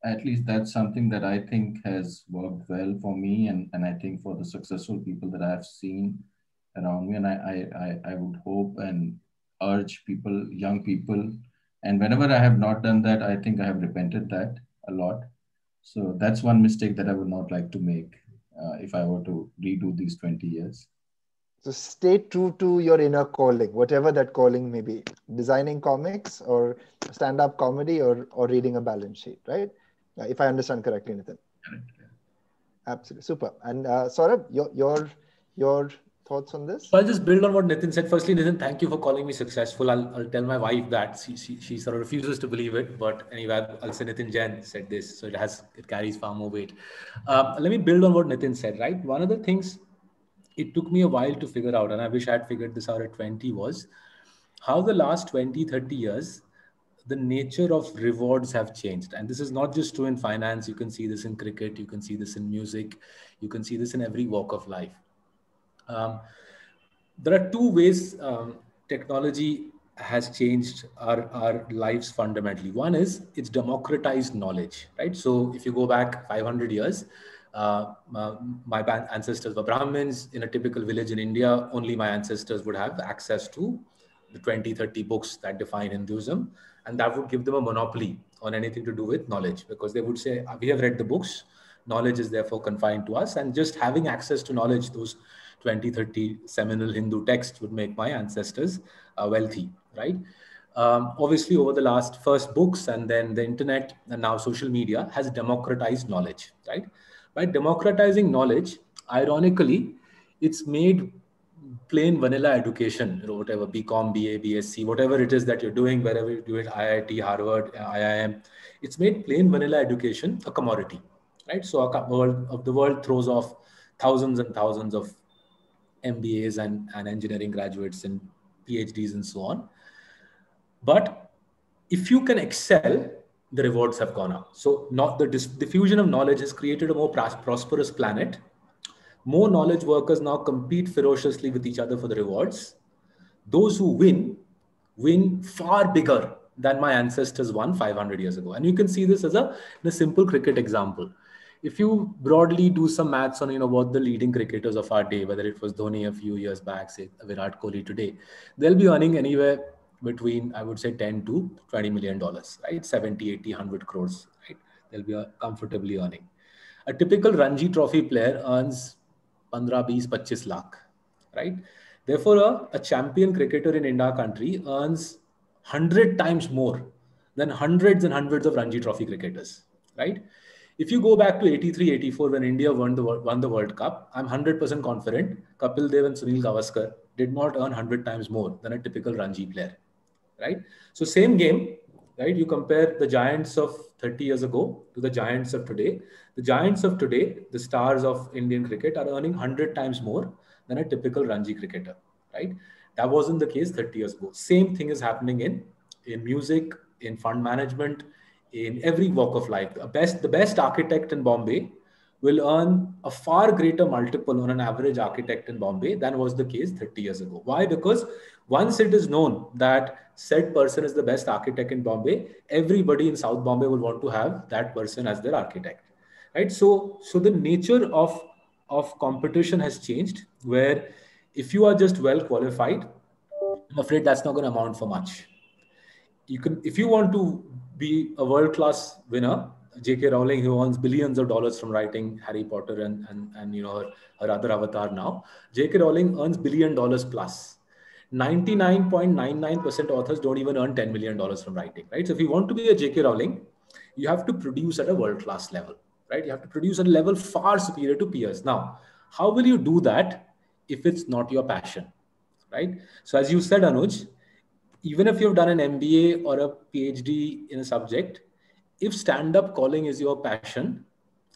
At least that's something that I think has worked well for me, and I think for the successful people that I've seen around me. And I would hope and urge people, young people, and whenever I have not done that, I think I have repented that a lot. So that's one mistake that I would not like to make if I were to redo these 20 years. So stay true to your inner calling, whatever that calling may be, designing comics or stand-up comedy or reading a balance sheet, right? If I understand correctly, Nitin. Correct. Absolutely. Super. And Saurabh, your thoughts on this? So I'll just build on what Nitin said. Firstly, Nitin, thank you for calling me successful. I'll tell my wife that. She sort of refuses to believe it. But anyway, I'll say Nitin Jain said this. So it carries far more weight. Let me build on what Nitin said, right? One of the things it took me a while to figure out, and I wish I had figured this out at 20, was how the last 20, 30 years, the nature of rewards have changed. And this is not just true in finance. You can see this in cricket. You can see this in music. You can see this in every walk of life. There are two ways technology has changed our lives fundamentally. One is it's democratized knowledge, right? So if you go back 500 years, my ancestors were Brahmins. In a typical village in India, only my ancestors would have access to the 20, 30 books that define Hinduism. And that would give them a monopoly on anything to do with knowledge, because they would say, we have read the books, knowledge is therefore confined to us. And just having access to knowledge, those 20, 30 seminal Hindu texts would make my ancestors wealthy, right? Obviously, over the last first books and then the internet and now social media has democratized knowledge, right? By democratizing knowledge, ironically, it's made plain vanilla education, whatever, BCom, BA, BSc, whatever it is that you're doing, wherever you do it, IIT, Harvard, IIM, it's made plain vanilla education a commodity, right? So the world throws off thousands and thousands of MBAs and engineering graduates and PhDs and so on. But if you can excel, the rewards have gone up. So not the diffusion of knowledge has created a more prosperous planet. More knowledge workers now compete ferociously with each other for the rewards. Those who win far bigger than my ancestors won 500 years ago. And you can see this as a simple cricket example. If you broadly do some maths on what the leading cricketers of our day, whether it was Dhoni a few years back, say Virat Kohli today, they'll be earning anywhere between, I would say, 10 to $20 million, right? 70, 80, 100 crores, right? They'll be comfortably earning. A typical Ranji Trophy player earns 15, 20, 25 lakh, right? Therefore, a champion cricketer in our country earns 100 times more than hundreds and hundreds of Ranji Trophy cricketers, right? If you go back to 83, 84, when India won the World Cup, I'm 100% confident Kapil Dev and Sunil Gavaskar did not earn 100 times more than a typical Ranji player, right? So same game, right? You compare the giants of 30 years ago to the giants of today. The giants of today, the stars of Indian cricket, are earning 100 times more than a typical Ranji cricketer, right? That wasn't the case 30 years ago. Same thing is happening in music, in fund management, in every walk of life. The best architect in Bombay will earn a far greater multiple on an average architect in Bombay than was the case 30 years ago. Why? Because once it is known that said person is the best architect in Bombay, everybody in South Bombay will want to have that person as their architect, right? So the nature of competition has changed, where if you are just well qualified, I'm afraid that's not going to amount for much. If you want to be a world-class winner, J.K. Rowling, who earns billions of dollars from writing Harry Potter and you know her other avatar now. J.K. Rowling earns $1 billion plus. 99.99% authors don't even earn $10 million from writing, right? So if you want to be a J.K. Rowling, you have to produce at a world-class level, right? You have to produce at a level far superior to peers. Now, how will you do that if it's not your passion, right? So as you said, Anuj, even if you've done an MBA or a PhD in a subject, if stand-up calling is your passion,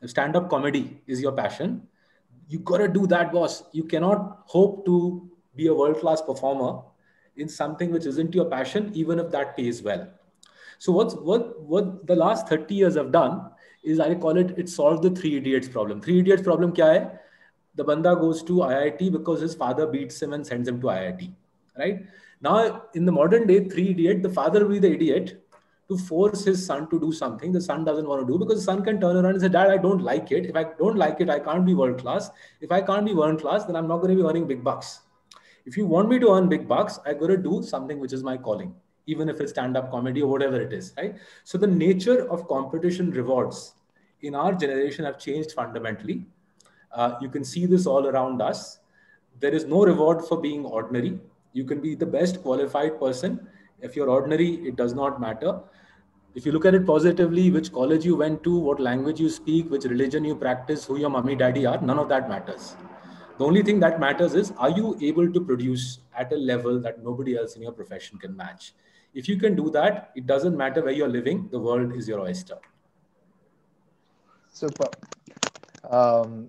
if stand-up comedy is your passion, you got to do that, boss. You cannot hope to be a world-class performer in something which isn't your passion, even if that pays well. So what the last 30 years have done is, I call it solved the three idiots problem. Three idiots problem kya hai? The banda goes to IIT because his father beats him and sends him to IIT, right? Now, in the modern day, three idiot, the father will be the idiot to force his son to do something the son doesn't want to do, because the son can turn around and say, Dad, I don't like it. If I don't like it, I can't be world class. If I can't be world class, then I'm not going to be earning big bucks. If you want me to earn big bucks, I got to do something which is my calling, even if it's stand-up comedy or whatever it is, right? So the nature of competition rewards in our generation have changed fundamentally. You can see this all around us. There is no reward for being ordinary. You can be the best qualified person. If you're ordinary, it does not matter. If you look at it positively, which college you went to, what language you speak, which religion you practice, who your mommy, daddy are, none of that matters. The only thing that matters is, are you able to produce at a level that nobody else in your profession can match? If you can do that, it doesn't matter where you're living, the world is your oyster. Super.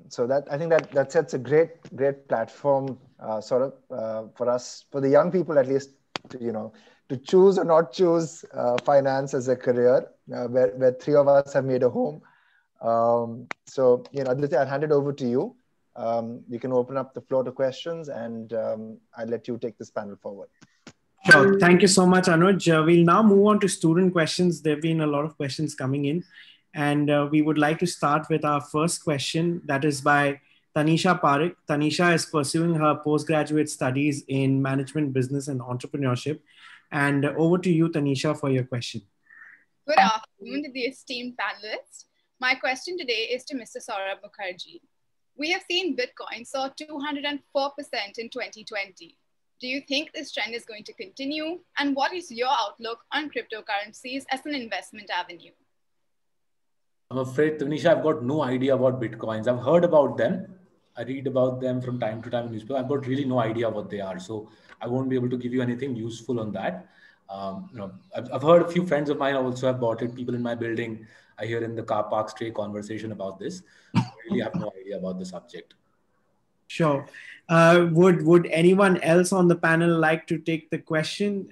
So that, I think that sets a great platform, for us, for the young people at least, to choose or not choose finance as a career, where three of us have made a home. So, Aditya, I'll hand it over to you. You can open up the floor to questions, and I'll let you take this panel forward. Sure. Thank you so much, Anuj. We'll now move on to student questions. There have been a lot of questions coming in. And we would like to start with our first question, that is by Tanisha Parekh. Tanisha is pursuing her postgraduate studies in management, business, and entrepreneurship. And over to you, Tanisha, for your question. Good afternoon to the esteemed panelists. My question today is to Mr. Saurabh Mukherjee. We have seen Bitcoin soar 204% in 2020. Do you think this trend is going to continue? And what is your outlook on cryptocurrencies as an investment avenue? I'm afraid, Tanisha, I've got no idea about Bitcoins. I've heard about them. I read about them from time to time in newspaper. I've got really no idea what they are. So I won't be able to give you anything useful on that. I've heard a few friends of mine also have bought it. People in my building, I hear in the car park stray conversation about this. I really have no idea about the subject. Sure. Would anyone else on the panel like to take the question?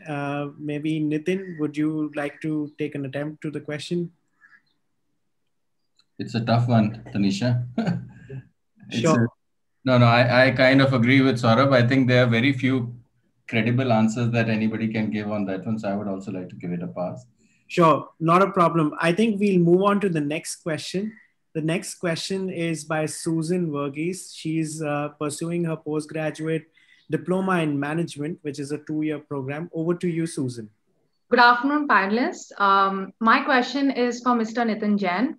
Maybe Nitin, would you like to take an attempt to the question? It's a tough one, Tanisha. Sure. I kind of agree with Saurabh. I think there are very few credible answers that anybody can give on that one. So I would also like to give it a pass. Sure, not a problem. I think we'll move on to the next question. The next question is by Susan Verghese. She's pursuing her postgraduate diploma in management, which is a 2-year program. Over to you, Susan. Good afternoon, panelists. My question is for Mr. Nitin Jain.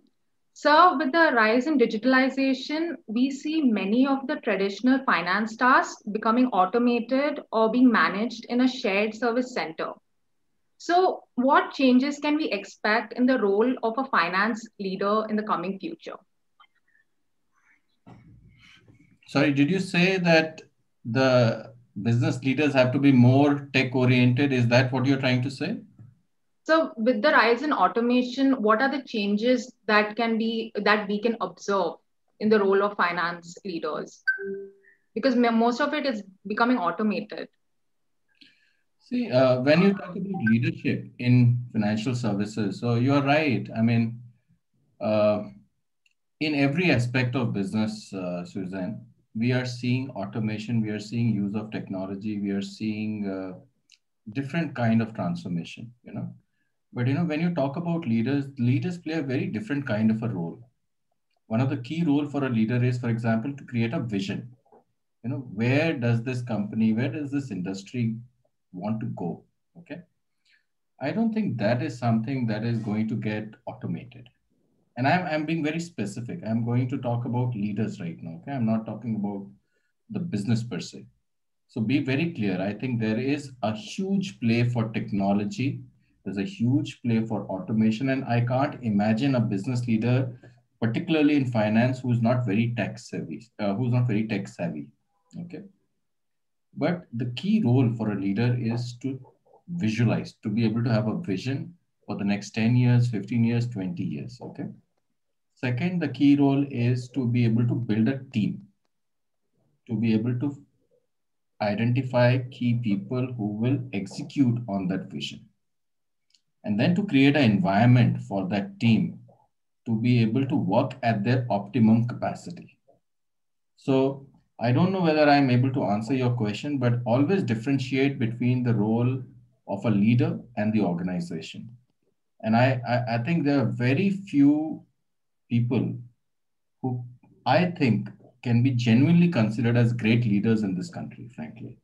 So with the rise in digitalization, we see many of the traditional finance tasks becoming automated or being managed in a shared service center. So what changes can we expect in the role of a finance leader in the coming future? Sorry, did you say that the business leaders have to be more tech-oriented? Is that what you're trying to say? So with the rise in automation, what are the changes that we can observe in the role of finance leaders? Because most of it is becoming automated. See, when you talk about leadership in financial services, so you're right. I mean, in every aspect of business, Susan, we are seeing automation, we are seeing use of technology, we are seeing different kind of transformation, But, when you talk about leaders play a very different kind of a role. One of the key role for a leader is, for example, to create a vision. Where does this company, where does this industry want to go? Okay. I don't think that is something that is going to get automated. And I'm being very specific. I'm going to talk about leaders right now. Okay, I'm not talking about the business per se. So be very clear. I think there is a huge play for technology. There's a huge play for automation. And I can't imagine a business leader, particularly in finance, who's not very tech savvy, Okay. But the key role for a leader is to visualize, to be able to have a vision for the next 10 years, 15 years, 20 years. Okay. Second, the key role is to be able to build a team, to be able to identify key people who will execute on that vision. And then to create an environment for that team to be able to work at their optimum capacity. So I don't know whether I'm able to answer your question, but always differentiate between the role of a leader and the organization. And I think there are very few people who I think can be genuinely considered as great leaders in this country, frankly.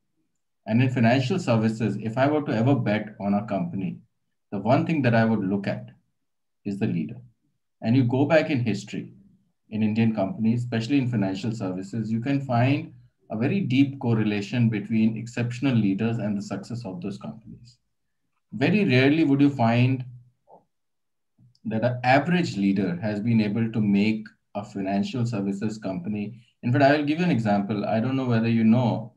And in financial services, if I were to ever bet on a company, the one thing that I would look at is the leader. And you go back in history, in Indian companies, especially in financial services, you can find a very deep correlation between exceptional leaders and the success of those companies. Very rarely would you find that an average leader has been able to make a financial services company. In fact, I will give you an example. I don't know whether you know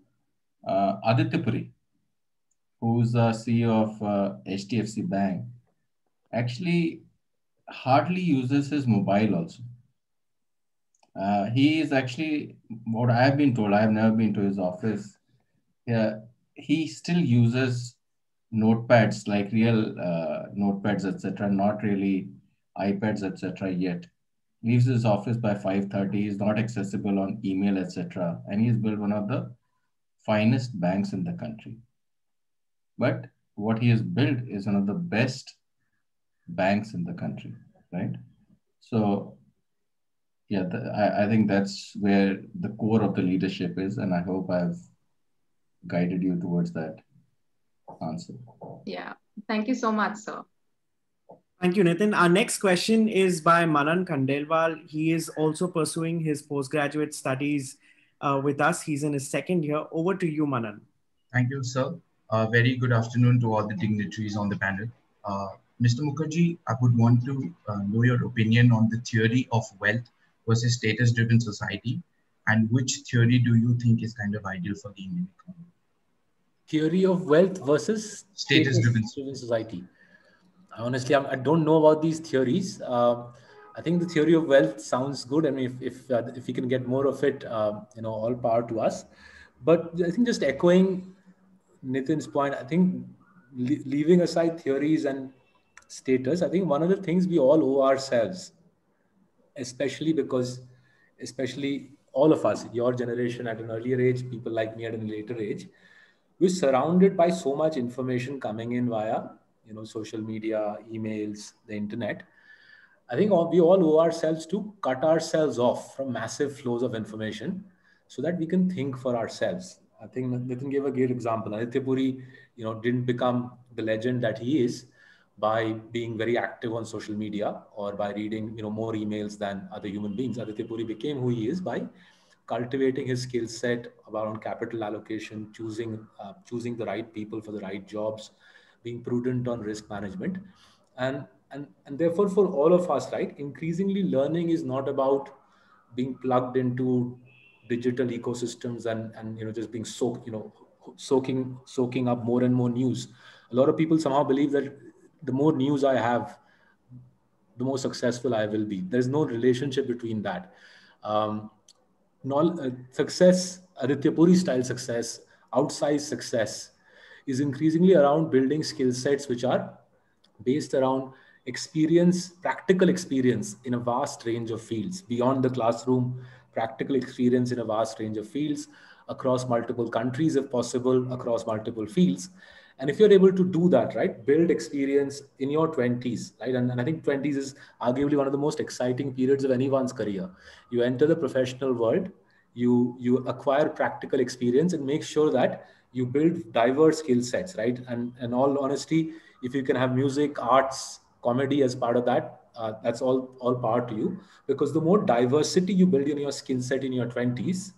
Aditya Puri, who's the CEO of HDFC Bank, actually hardly uses his mobile also. He is actually, what I've been told, I've never been to his office. He still uses notepads, like real notepads, etc., not really iPads, etc. yet. Leaves his office by 5:30, is not accessible on email, etc. And he's built one of the finest banks in the country. But what he has built is one of the best banks in the country, right? So yeah, I think that's where the core of the leadership is. And I hope I've guided you towards that answer. Yeah, thank you so much, sir. Thank you, Nitin. Our next question is by Manan Khandelwal. He is also pursuing his postgraduate studies with us. He's in his second year. Over to you, Manan. Thank you, sir. Very good afternoon to all the dignitaries on the panel. Mr. Mukherjee, I would want to know your opinion on the theory of wealth versus status-driven society, and which theory do you think is kind of ideal for the Indian economy? Theory of wealth versus status-driven society. Honestly, I don't know about these theories. I think the theory of wealth sounds good. I mean, if we can get more of it, all power to us. But I think just echoing Nitin's point, I think leaving aside theories and status, I think one of the things we all owe ourselves, especially all of us, your generation at an earlier age, people like me at a later age, we're surrounded by so much information coming in via social media, emails, the internet. I think we all owe ourselves to cut ourselves off from massive flows of information so that we can think for ourselves. I think Nitin gave a great example. Aditya Puri, didn't become the legend that he is by being very active on social media or by reading, more emails than other human beings. Aditya Puri became who he is by cultivating his skill set around capital allocation, choosing the right people for the right jobs, being prudent on risk management. And therefore, for all of us, right, increasingly learning is not about being plugged into digital ecosystems and just being soaking up more and more news. A lot of people somehow believe that the more news I have, the more successful I will be. There's no relationship between that. Success, Aditya Puri style success, outsized success, is increasingly around building skill sets which are based around practical experience in a vast range of fields, beyond the classroom, practical experience in a vast range of fields, across multiple countries, if possible, across multiple fields. And if you're able to do that, right, build experience in your 20s, right? And I think 20s is arguably one of the most exciting periods of anyone's career. You enter the professional world, you acquire practical experience and make sure that you build diverse skill sets, right? And in all honesty, if you can have music, arts, comedy as part of that, that's all power to you, because the more diversity you build in your skill set in your 20s,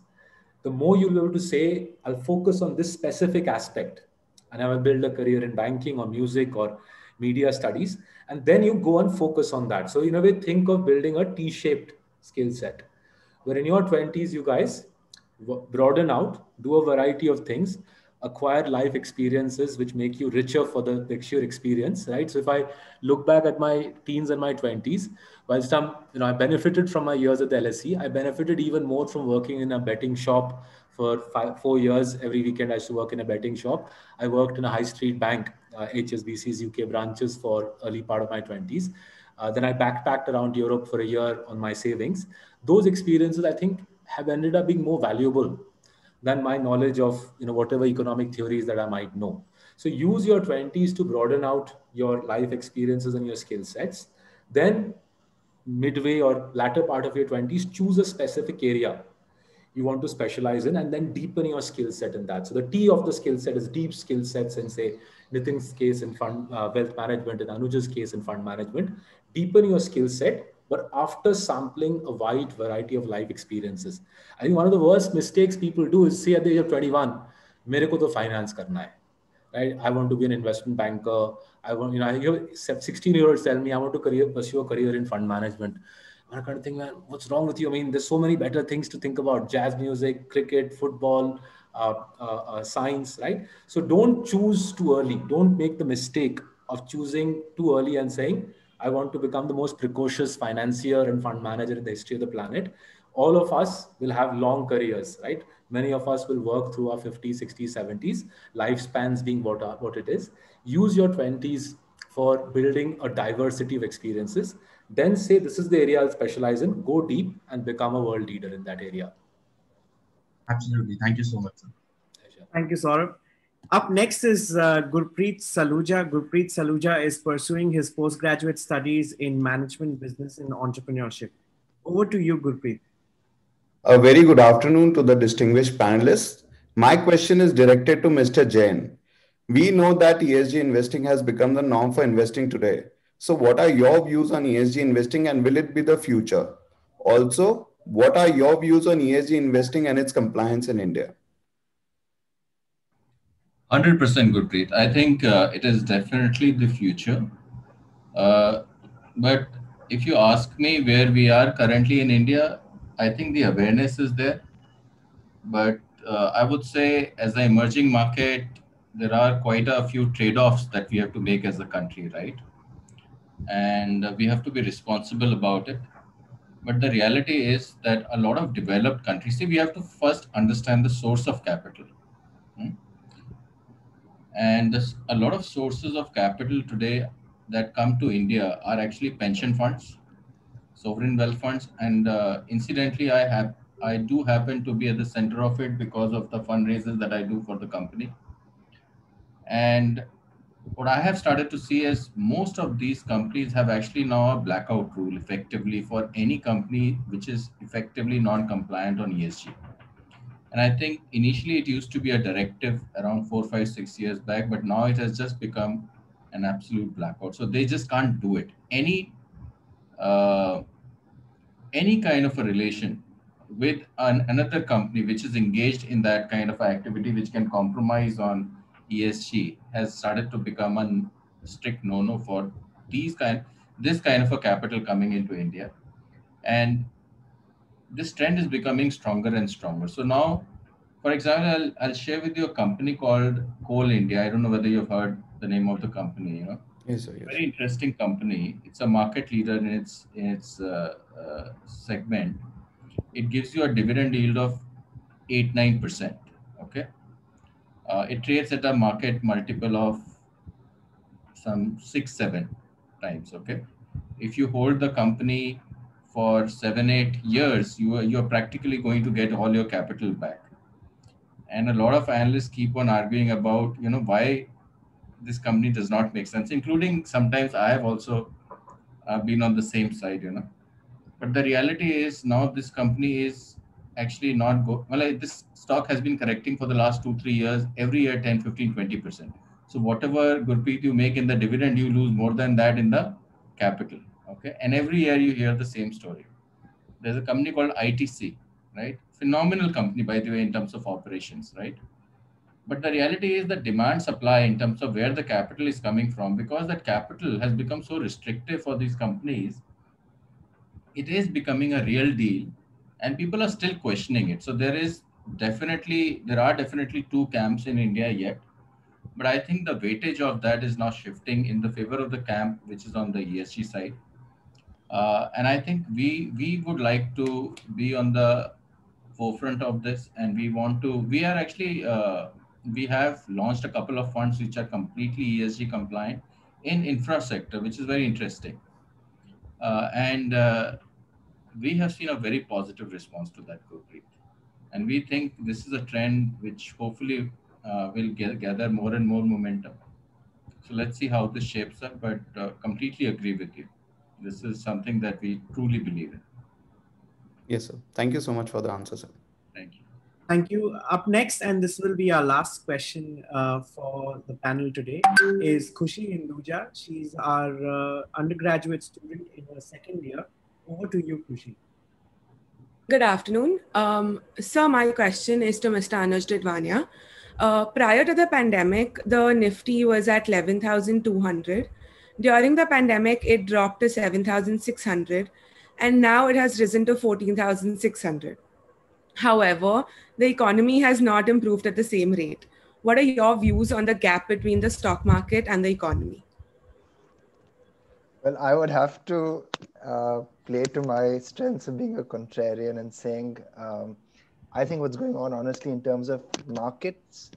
the more you'll be able to say, I'll focus on this specific aspect and I will build a career in banking or music or media studies. And then you go and focus on that. So in a way, think of building a T-shaped skill set, where in your 20s, you guys broaden out, do a variety of things, acquire life experiences which make you richer for the next year experience, right? So if I look back at my teens and my 20s, whilst I benefited from my years at the LSE, I benefited even more from working in a betting shop for 4 years. Every weekend I used to work in a betting shop. I worked in a high street bank, HSBC's UK branches, for early part of my 20s. Then I backpacked around Europe for a year on my savings. Those experiences, I think, have ended up being more valuable than my knowledge of whatever economic theories that I might know. So use your 20s to broaden out your life experiences and your skill sets. Then midway or latter part of your 20s, choose a specific area you want to specialize in, and then deepen your skill set in that. So the T of the skill set is deep skill sets in, say, Nitin's case in fund wealth management, and Anuj's case in fund management. Deepen your skill set, but after sampling a wide variety of life experiences. I think one of the worst mistakes people do is say at the age of 21, mere ko to finance karna hai, right? I want to be an investment banker. I want, I hear 16-year-olds tell me I want to pursue a career in fund management. I kind of think, man, what's wrong with you? I mean, there's so many better things to think about: jazz music, cricket, football, science, right? So don't choose too early. Don't make the mistake of choosing too early and saying, I want to become the most precocious financier and fund manager in the history of the planet. All of us will have long careers, right? Many of us will work through our 50s, 60s, 70s, lifespans being what it is. Use your 20s for building a diversity of experiences. Then say, this is the area I'll specialize in, go deep and become a world leader in that area. Absolutely. Thank you so much, sir. Thank you, Saurabh. Up next is Gurpreet Saluja. Gurpreet Saluja is pursuing his postgraduate studies in management, business, and entrepreneurship. Over to you, Gurpreet. A very good afternoon to the distinguished panelists. My question is directed to Mr. Jain. We know that ESG investing has become the norm for investing today. So what are your views on ESG investing, and will it be the future? Also, what are your views on ESG investing and its compliance in India? 100% Gurpreet. I think it is definitely the future. But if you ask me where we are currently in India, I think the awareness is there. But I would say as an emerging market, there are quite a few trade-offs that we have to make as a country, right? And we have to be responsible about it. But the reality is that a lot of developed countries, see, we have to first understand the source of capital. And a lot of sources of capital today that come to India are actually pension funds, sovereign wealth funds. And incidentally, I do happen to be at the center of it because of the fundraisers that I do for the company. And what I have started to see is most of these companies have actually now a blackout rule effectively for any company which is effectively non-compliant on ESG. And I think initially it used to be a directive around 4, 5, 6 years back, but now it has just become an absolute blackout. So they just can't do it. Any kind of a relation with another company which is engaged in that kind of activity which can compromise on ESG has started to become a strict no-no for this kind of a capital coming into India. And this trend is becoming stronger and stronger. So now, for example, I'll share with you a company called Coal India. I don't know whether you've heard the name of the company. Yes, sir, yes. Very interesting company. It's a market leader in its segment. It gives you a dividend yield of 8-9%. Okay. It trades at a market multiple of some 6-7 times. Okay. If you hold the company for 7-8 years, you're practically going to get all your capital back. And a lot of analysts keep on arguing about, why this company does not make sense, including sometimes I have also been on the same side, But the reality is now this company is actually not this stock has been correcting for the last 2-3 years, every year 10, 15, 20%. So whatever, Gurpreet, you make in the dividend, you lose more than that in the capital. Okay, and every year you hear the same story. There's a company called ITC, right? Phenomenal company, by the way, in terms of operations, right? But the reality is the demand supply in terms of where the capital is coming from, because that capital has become so restrictive for these companies, it is becoming a real deal and people are still questioning it. So there are definitely two camps in India yet. But I think the weightage of that is now shifting in the favor of the camp, which is on the ESG side. And I think we would like to be on the forefront of this, and we have launched a couple of funds which are completely ESG compliant in infra sector, which is very interesting. And we have seen a very positive response to that, Gurpreet. And we think this is a trend which hopefully will gather more and more momentum. So let's see how this shapes up, but completely agree with you. This is something that we truly believe in. Yes, sir. Thank you so much for the answer, sir. Thank you. Thank you. Up next, and this will be our last question for the panel today, is Khushi Hinduja. She's our undergraduate student in her second year. Over to you, Khushi. Good afternoon. Sir, my question is to Mr. Anuj Didwania. Prior to the pandemic, the Nifty was at 11,200. During the pandemic, it dropped to 7,600, and now it has risen to 14,600. However, the economy has not improved at the same rate. What are your views on the gap between the stock market and the economy? Well, I would have to play to my strengths of being a contrarian and saying, I think what's going on, honestly, in terms of markets,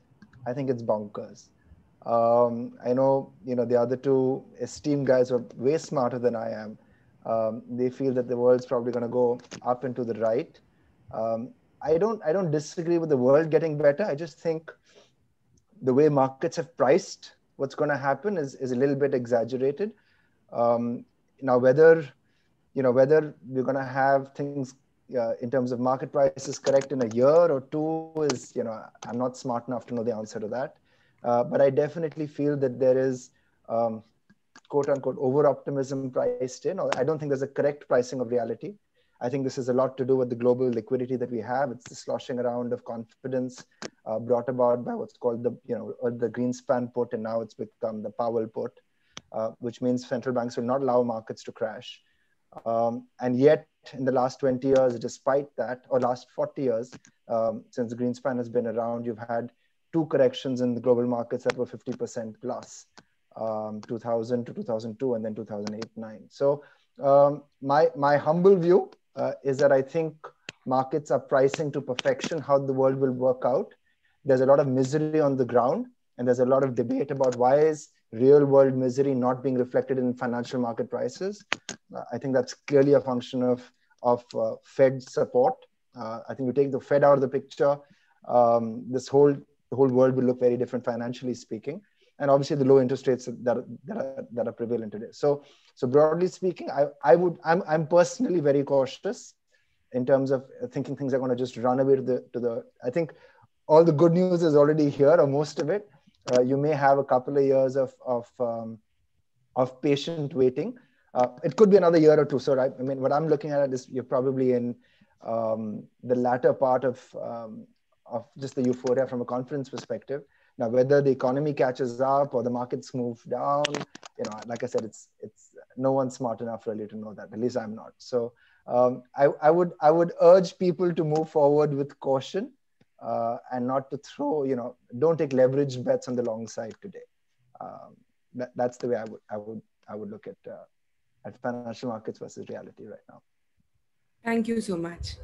I think it's bonkers. I know, the other two esteemed guys are way smarter than I am. They feel that the world's probably going to go up and to the right. I don't disagree with the world getting better. I just think the way markets have priced what's going to happen is a little bit exaggerated. Now, whether we're going to have things in terms of market prices correct in a year or two is, I'm not smart enough to know the answer to that. But I definitely feel that there is, quote unquote, over-optimism priced in. I don't think there's a correct pricing of reality. I think this has a lot to do with the global liquidity that we have. It's the sloshing around of confidence brought about by what's called the Greenspan put, and now it's become the Powell put, which means central banks will not allow markets to crash. And yet, in the last 20 years, despite that, or last 40 years, since Greenspan has been around, you've had two corrections in the global markets that were 50% plus, 2000 to 2002, and then 2008-9. So my humble view is that I think markets are pricing to perfection how the world will work out. There's a lot of misery on the ground, and there's a lot of debate about why is real world misery not being reflected in financial market prices. I think that's clearly a function of Fed support. I think you take the Fed out of the picture, the whole world will look very different financially speaking. And obviously the low interest rates that are prevalent today. So broadly speaking, I'm personally very cautious in terms of thinking things are going to just run away to the. I think all the good news is already here, or most of it. You may have a couple of years of patient waiting. It could be another year or two. So I mean, what I'm looking at is you're probably in the latter part of just the euphoria from a confidence perspective. Now, whether the economy catches up or the markets move down, like I said, it's no one's smart enough really to know that. At least I'm not. So I would urge people to move forward with caution and not to throw, don't take leveraged bets on the long side today. That's the way I would look at financial markets versus reality right now. Thank you so much.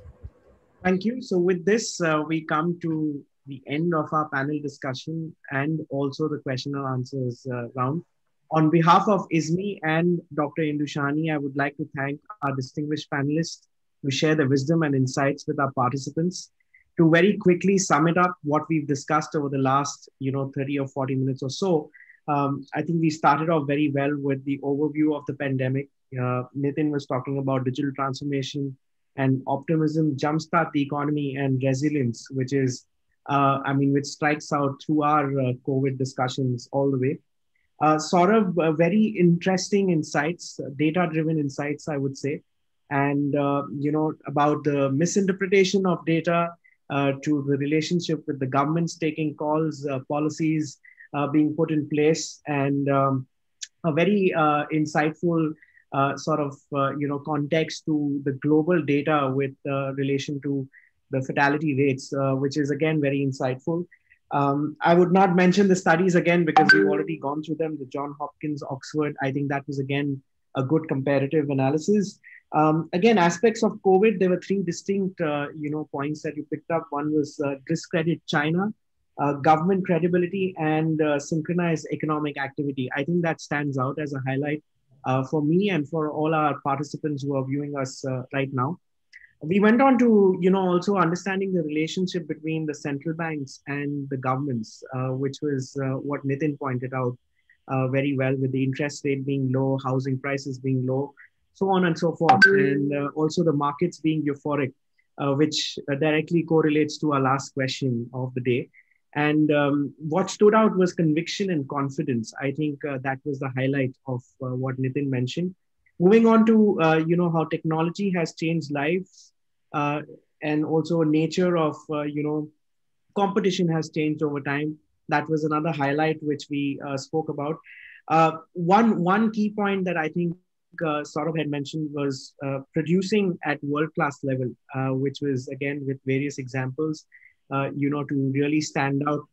Thank you. So with this, we come to the end of our panel discussion and also the question and answers round. On behalf of ISME and Dr. Indushani, I would like to thank our distinguished panelists who share the wisdom and insights with our participants. To very quickly sum it up, what we've discussed over the last 30 or 40 minutes or so, I think we started off very well with the overview of the pandemic. Nitin was talking about digital transformation and optimism, jumpstart the economy, and resilience, which is which strikes out through our COVID discussions all the way. Saurabh, very interesting insights, data-driven insights, I would say. And, about the misinterpretation of data to the relationship with the governments taking calls, policies being put in place, and a very insightful context to the global data with relation to the fatality rates, which is again very insightful. I would not mention the studies again because we've already gone through them. The Johns Hopkins, Oxford, I think that was again a good comparative analysis. Again, aspects of COVID, there were three distinct points that you picked up. One was discredit China, government credibility, and synchronized economic activity. I think that stands out as a highlight for me and for all our participants who are viewing us right now. We went on to, also understanding the relationship between the central banks and the governments, which was what Nitin pointed out very well, with the interest rate being low, housing prices being low, so on and so forth. And also the markets being euphoric, which directly correlates to our last question of the day. And what stood out was conviction and confidence. I think that was the highlight of what Nitin mentioned. Moving on to, how technology has changed lives, and also nature of, competition has changed over time. That was another highlight which we spoke about. One key point that I think Saurabh had mentioned was producing at world-class level, which was again with various examples, to really stand out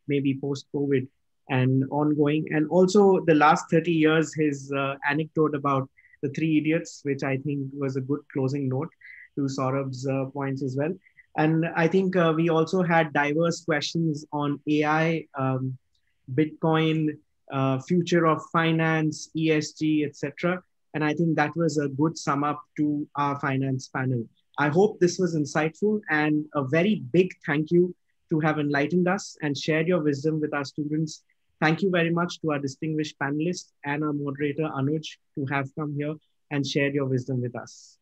maybe post-COVID and ongoing. And also the last 30 years, his anecdote about the Three Idiots, which I think was a good closing note to Saurabh's points as well. And I think we also had diverse questions on AI, Bitcoin, future of finance, ESG, etc. And I think that was a good sum up to our finance panel. I hope this was insightful, and a very big thank you to have enlightened us and shared your wisdom with our students. Thank you very much to our distinguished panelists and our moderator, Anuj, to have come here and shared your wisdom with us.